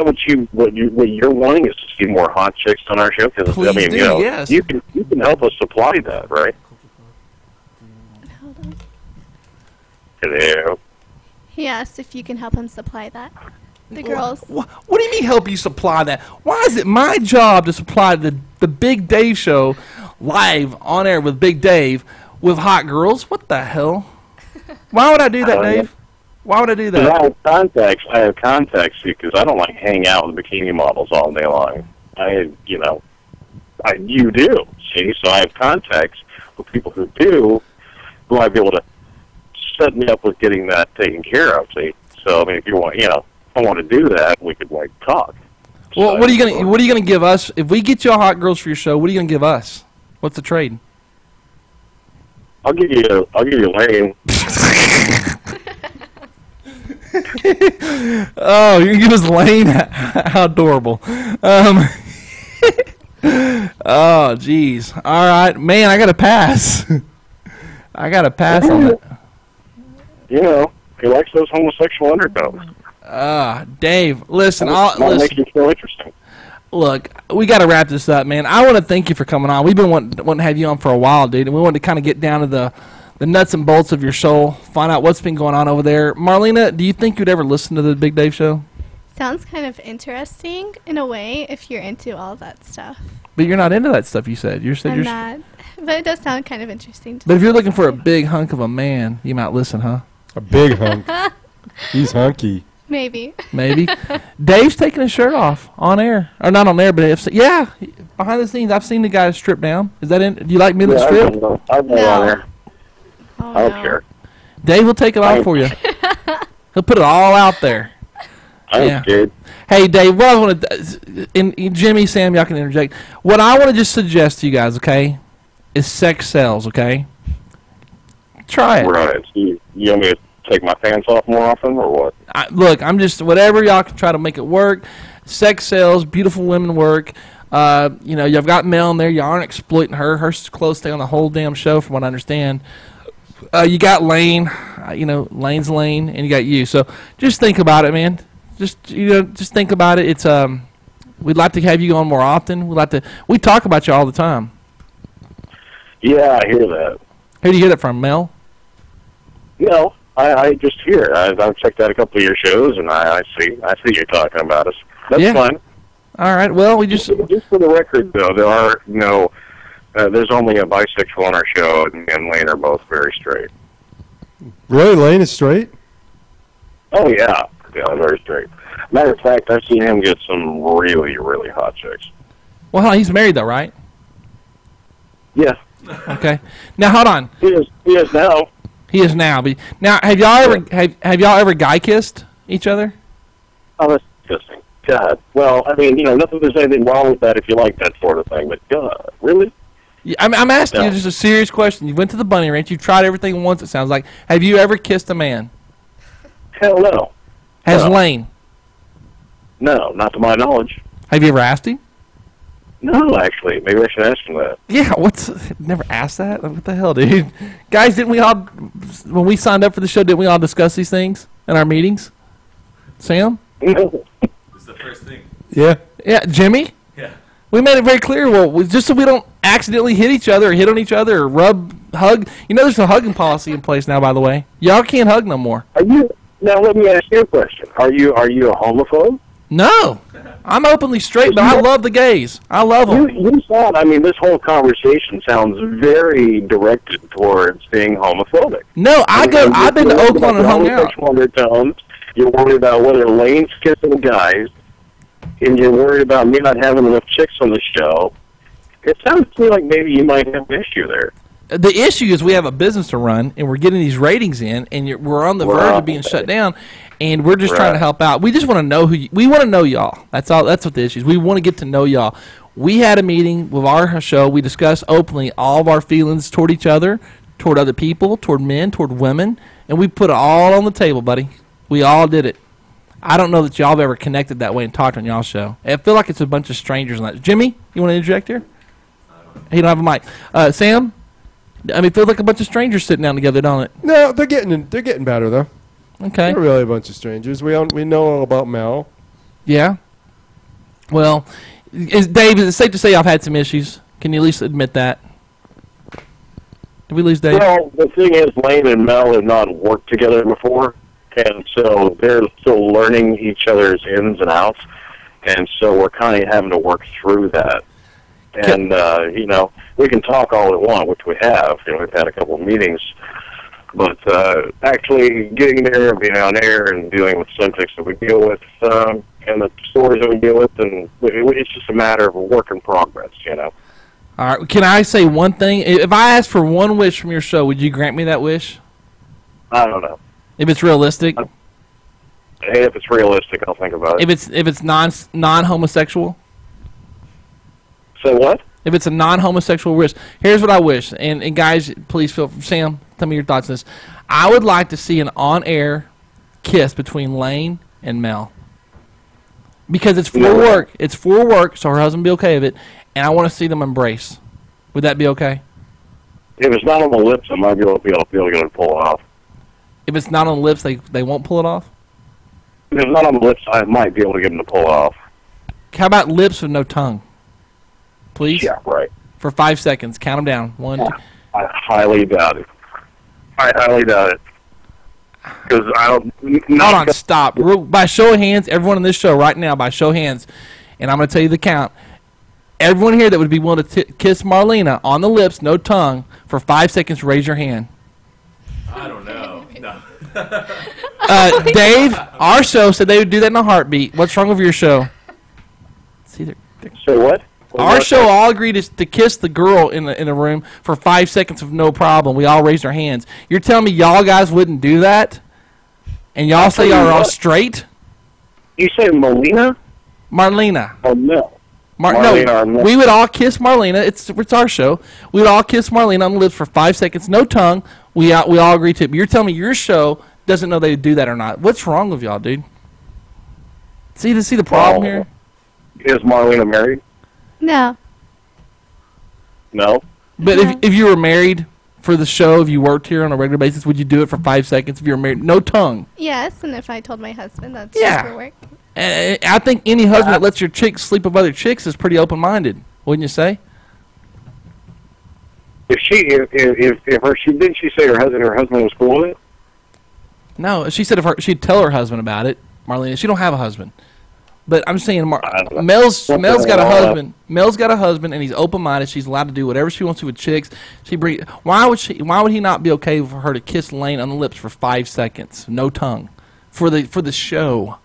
what you're wanting is to see more hot chicks on our show? Because I mean, yes. you can help us supply that, right? Hold on. Hello. He asked if you can help him supply that. The girls. What do you mean help you supply that? Why is it my job to supply the Big Dave show live on air with Big Dave with hot girls? What the hell? Why would I do that, Dave? Why would I do that? I have contacts because I don't like hanging out with bikini models all day long. You do. See, so I have contacts with people who do, who might be able to set me up with getting that taken care of. See, so I mean, if you want, I want to do that, we could like talk. Well, what are you gonna give us if we get you all hot girls for your show? What are you gonna give us? What's the trade? I'll give you Lane. Oh, you're gonna give us Lane? How adorable. Oh, jeez. All right, man. I gotta pass. I gotta pass on that. He likes those homosexual undertones. Dave, listen. Might make you feel interesting. Look, we got to wrap this up, man. I want to thank you for coming on. We've been wanting to have you on for a while, dude, and we wanted to kind of get down to the nuts and bolts of your soul, find out what's been going on over there. Marlena, do you think you'd ever listen to the Big Dave Show? Sounds kind of interesting in a way if you're into all that stuff. But you're not into that stuff, you said. I'm not, but it does sound kind of interesting to But if you're looking for a big hunk of a man, you might listen, huh? A big hunk. He's hunky. Maybe. Dave's taking his shirt off on air. Or not on air, but yeah, behind the scenes. I've seen the guy strip down. Is that in? Do you like me to strip? I've been on there. I don't care. Dave will take it off for you. He'll put it all out there. I'm scared. Hey, Dave, what I want to... And Jimmy, Sam, y'all can interject. What I want to just suggest to you guys, okay, is sex sells, okay? Try it. Right. You want me to take my pants off more often, or what? Look, I'm just... Whatever y'all can try to make it work. Sex sells. Beautiful women work. You've got Mel in there. You aren't exploiting her. Her clothes stay on the whole damn show, from what I understand. You got Lane. Lane's Lane, and you got you. So just think about it, man. Just think about it. It's we'd like to have you on more often. We talk about you all the time. Yeah, I hear that. Who do you hear that from, Mel? No, I just hear it. I've checked out a couple of your shows, and I see you're talking about us. That's fine. All right. Well, we just for the record, though, there are no. There's only a bisexual on our show, and me and Lane are both very straight. Really, Lane is straight? Oh yeah, very straight. Matter of fact, I've seen him get some really, really hot chicks. Well, he's married though, right? Yeah. Okay. Now hold on. He is now. He is now. But now, have y'all ever guy kissed each other? Oh, that's disgusting. God. Well, I mean, nothing. There's anything wrong with that if you like that sort of thing. But God, really? Yeah, I'm asking you just a serious question. You went to the bunny ranch. You tried everything once. It sounds like. Have you ever kissed a man? Hell no. Has Lane? No, not to my knowledge. Have you ever asked him? No, actually. Maybe I should ask him that. Yeah, never asked that? What the hell, dude? Guys, didn't we all, when we signed up for the show, didn't we all discuss these things in our meetings? Sam? No. It's the first thing. Yeah. Yeah, Jimmy? Yeah. We made it very clear, just so we don't accidentally hit each other or hit on each other or hug. There's a hugging policy in place now, by the way. Y'all can't hug no more. Now, let me ask you a question. Are you a homophobe? No. I'm openly straight, but I love the gays. I love them. You sound, this whole conversation sounds very directed towards being homophobic. No, I've been to Oakland and hung out. Undertones. You're worried about whether Lane's kissing guys, and you're worried about me not having enough chicks on the show. It sounds to me like maybe you might have an issue there. The issue is we have a business to run, and we're getting these ratings in, and we're on the verge of being shut down, and we're just trying to help out. We just want to know we want to know y'all. That's all. That's what the issue is. We want to get to know y'all. We had a meeting with our show. We discussed openly all of our feelings toward each other, toward other people, toward men, toward women, and we put it all on the table, buddy. We all did it. I don't know that y'all have ever connected that way and talked on y'all's show. I feel like it's a bunch of strangers on that. Jimmy, you want to interject here? He don't have a mic. Sam? It feels like a bunch of strangers sitting down together, don't it? No, they're getting better though. Okay. They're really a bunch of strangers. We know all about Mel. Yeah. Well, Dave, is it safe to say I've had some issues? Can you at least admit that? Did we lose Dave? Well, the thing is, Lane and Mel have not worked together before, and so they're still learning each other's ins and outs, and so we're kind of having to work through that. And, we can talk all we want, which we have. We've had a couple of meetings. But actually getting there, being on air, and dealing with subjects that we deal with, and the stories that we deal with, and it's just a matter of a work in progress, All right. Can I say one thing? If I asked for one wish from your show, would you grant me that wish? I don't know. If it's realistic? Hey, if it's realistic, I'll think about it. If it's non-homosexual? So what? If it's a non-homosexual wish, here's what I wish. And guys, please feel Sam, tell me your thoughts on this. I would like to see an on-air kiss between Lane and Mel. Because it's for work. It's for work, so her husband be okay with it. And I want to see them embrace. Would that be okay? If it's not on the lips, I might be able to get it pull it off. If it's not on the lips, they won't pull it off? If it's not on the lips, I might be able to get them to pull it off. How about lips with no tongue? Please? Yeah, right. For 5 seconds. Count them down. 1, 2. I highly doubt it. I highly doubt it. Because I don't... Hold on, stop. By show of hands, everyone in this show right now, by show of hands, and I'm going to tell you the count. Everyone here that would be willing to kiss Marlena on the lips, no tongue, for 5 seconds, raise your hand. I don't know. No. Dave, our show said they would do that in a heartbeat. What's wrong with your show? Say what? Our show all agreed to kiss the girl in the room for 5 seconds with no problem. We all raised our hands. You're telling me y'all guys wouldn't do that? And y'all say y'all are all straight? You say Marlena? Marlena. Oh, no. No, we would all kiss Marlena. It's our show. We would all kiss Marlena on the lips for 5 seconds, no tongue. We all agreed to it. But you're telling me your show doesn't know they would do that or not. What's wrong with y'all, dude? See the problem here? Is Marlena married? No. No? But if you were married for the show, if you worked here on a regular basis, would you do it for 5 seconds if you were married? No tongue. Yes, and if I told my husband that's just for work. I think any husband that lets your chick sleep with other chicks is pretty open-minded, wouldn't you say? Did she say her husband was cool with it? No, she said she'd tell her husband about it, Marlene. She don't have a husband. But I'm saying Mel's got a husband. Mel's got a husband, and he's open-minded. She's allowed to do whatever she wants to with chicks. Why would he not be okay for her to kiss Lane on the lips for 5 seconds, no tongue, for the show?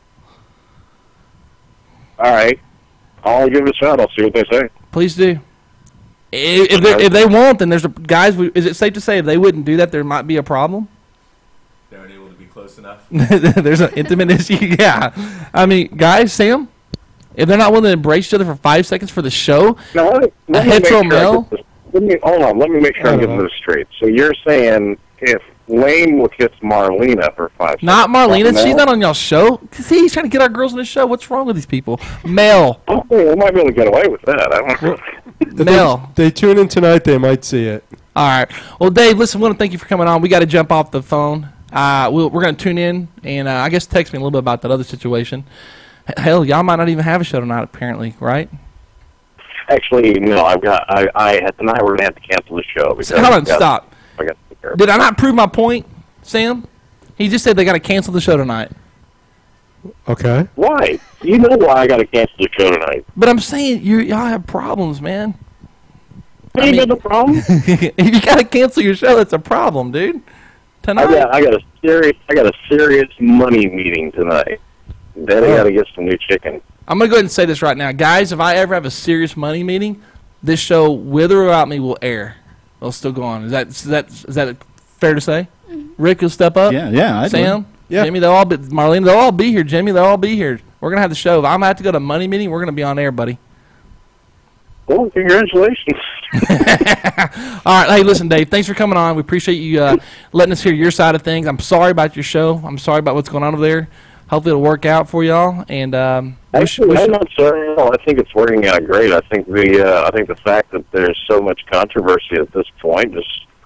All right, I'll give it a shot. I'll see what they say. Please do. If they won't, then there's guys. Is it safe to say if they wouldn't do that, there might be a problem? They aren't able to be close enough. There's an intimate issue. Yeah, I mean, guys, Sam, if they're not willing to embrace each other for 5 seconds for the show, now, let me hetero male. Let me make sure I'm getting this straight. So you're saying if Lane will kiss Marlena for 5 seconds. Not Marlena. She's not on y'all's show. See, he's trying to get our girls on the show. What's wrong with these people? Mel. Okay, I might be able to get away with that. I don't know. Mel. They tune in tonight. They might see it. All right. Well, Dave, listen, we want to thank you for coming on. We got to jump off the phone. We're going to tune in and I guess text me a little bit about that other situation. Hell, y'all might not even have a show tonight, apparently, right? Actually, no. Tonight we're going to have to cancel the show. Because hold on, stop. Did I not prove my point, Sam? He just said they got to cancel the show tonight. Okay. Why? You know why I got to cancel the show tonight. But I'm saying y'all have problems, man. You got a problem? If you got to cancel your show, that's a problem, dude. Tonight. I got a serious money meeting tonight. Then I got to get some new chicken. I'm gonna go ahead and say this right now, guys. If I ever have a serious money meeting, this show, with or without me, will air. It'll still go on. Is that fair to say? Mm-hmm. Rick, you'll step up. Yeah. Sam, yeah. Jimmy, they'll all be. Marlene, they'll all be here. Jimmy, they'll all be here. We're gonna have the show. If I'm gonna have to go to a money meeting, we're gonna be on air, buddy. Well, congratulations. All right. Hey, listen, Dave, thanks for coming on. We appreciate you letting us hear your side of things. I'm sorry about your show. I'm sorry about what's going on over there. Hopefully it'll work out for y'all. And Actually, I'm not sorry at all. I think it's working out great. I think the fact that there's so much controversy at this point,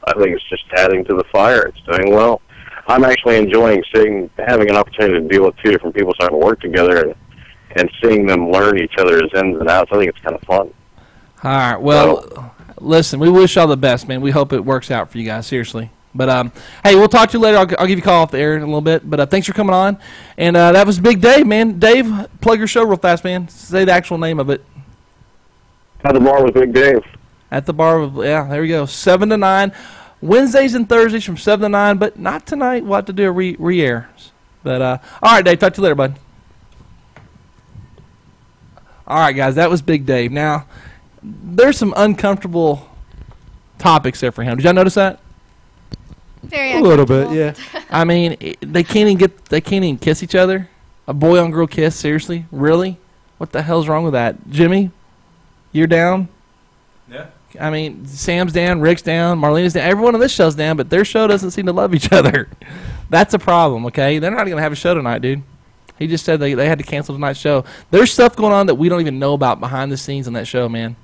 I think it's just adding to the fire. It's doing well. I'm actually enjoying having an opportunity to deal with two different people starting to work together and seeing them learn each other's ins and outs. I think it's kind of fun. All right. Well, listen, we wish y'all the best, man. We hope it works out for you guys, seriously. But, hey, we'll talk to you later. I'll give you a call off the air in a little bit. But thanks for coming on. And that was Big Dave, man. Dave, plug your show real fast, man. Say the actual name of it. At the Bar with Big Dave. At the Bar with, yeah, there we go. 7 to 9. Wednesdays and Thursdays from 7 to 9, but not tonight. We'll have to do a re-air. But, all right, Dave, talk to you later, bud. All right, guys, that was Big Dave. Now, there's some uncomfortable topics there for him. Did y'all notice that? Very a little bit, yeah. I mean, they can't even kiss each other. A boy on girl kiss, seriously, really? What the hell's wrong with that, Jimmy? You're down. Yeah. I mean, Sam's down, Rick's down, Marlene's down. Everyone on this show's down, but their show doesn't seem to love each other. That's a problem. Okay, they're not gonna have a show tonight, dude. He just said they had to cancel tonight's show. There's stuff going on that we don't even know about behind the scenes on that show, man.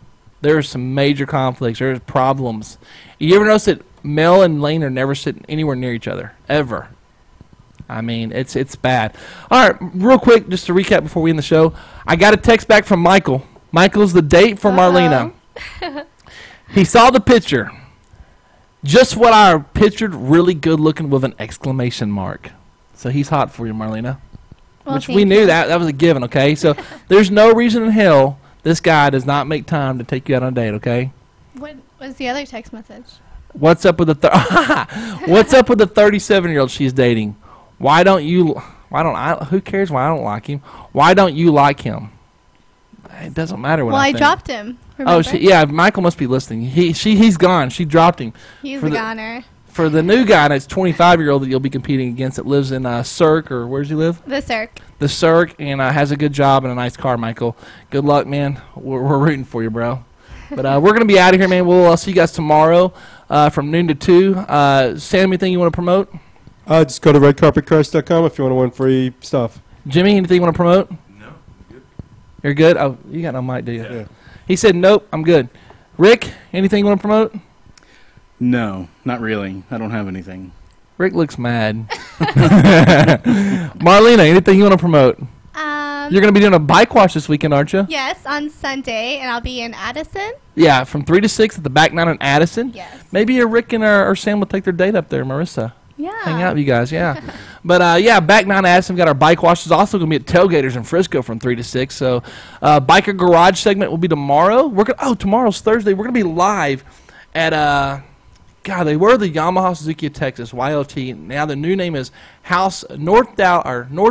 There's some major conflicts. There's problems. You ever notice that Mel and Lane are never sitting anywhere near each other, ever? I mean, it's bad. All right, real quick, just to recap before we end the show. I got a text back from Michael. Michael's the date for Marlena. He saw the picture. Just what I pictured, really good looking with an exclamation mark. So he's hot for you, Marlena. Well, which we knew that was a given, okay? So there's no reason in hell this guy does not make time to take you out on a date, okay? What was the other text message? What's up with the What's up with the 37-year-old she's dating? Why don't I? Who cares why I don't like him? Why don't you like him? It doesn't matter what I think. Dropped him. Remember? Oh, yeah, Michael must be listening. He's gone. She dropped him. He's the goner. For the new guy, that's 25-year-old that you'll be competing against that lives in Cirque, or where does he live? The Cirque. The Cirque, and has a good job and a nice car, Michael. Good luck, man. We're rooting for you, bro. But we're going to be out of here, man. We'll see you guys tomorrow from noon to 2. Sam, anything you want to promote? Just go to redcarpetcrush.com if you want to win free stuff. Jimmy, anything you want to promote? No, I'm good. You're good? Oh, you got no mic, do you? Yeah. He said, nope, I'm good. Rick, anything you want to promote? No, not really. I don't have anything. Rick looks mad. Marlena, anything you want to promote? You're going to be doing a bike wash this weekend, aren't you? Yes, on Sunday, and I'll be in Addison. Yeah, from 3 to 6 at the back 9 in Addison. Yes. Maybe Rick and or Sam will take their date up there, Marissa. Yeah. Hang out with you guys, yeah. But, yeah, back 9 Addison, we got our bike washes. Also going to be at Tailgaters in Frisco from 3 to 6. So, Biker Garage segment will be tomorrow. Tomorrow's Thursday. We're going to be live at, they were the Yamaha Suzuki of Texas, YLT. Now the new name is North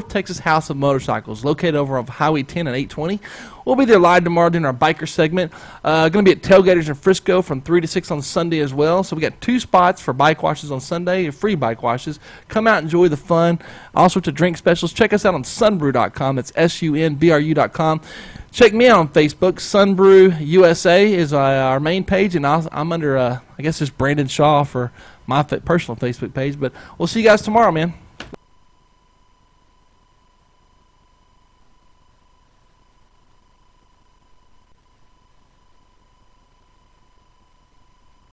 Texas House of Motorcycles, located over on Highway 10 and 820. We'll be there live tomorrow doing our biker segment. Going to be at Tailgaters in Frisco from 3 to 6 on Sunday as well. So we got 2 spots for bike washes on Sunday, free bike washes. Come out and enjoy the fun. All sorts of drink specials. Check us out on sunbrew.com. That's sunbru.com. Check me out on Facebook. Sunbrew USA is our main page, and I'm under, I guess it's Brandon Shaw for my personal Facebook page. But we'll see you guys tomorrow, man.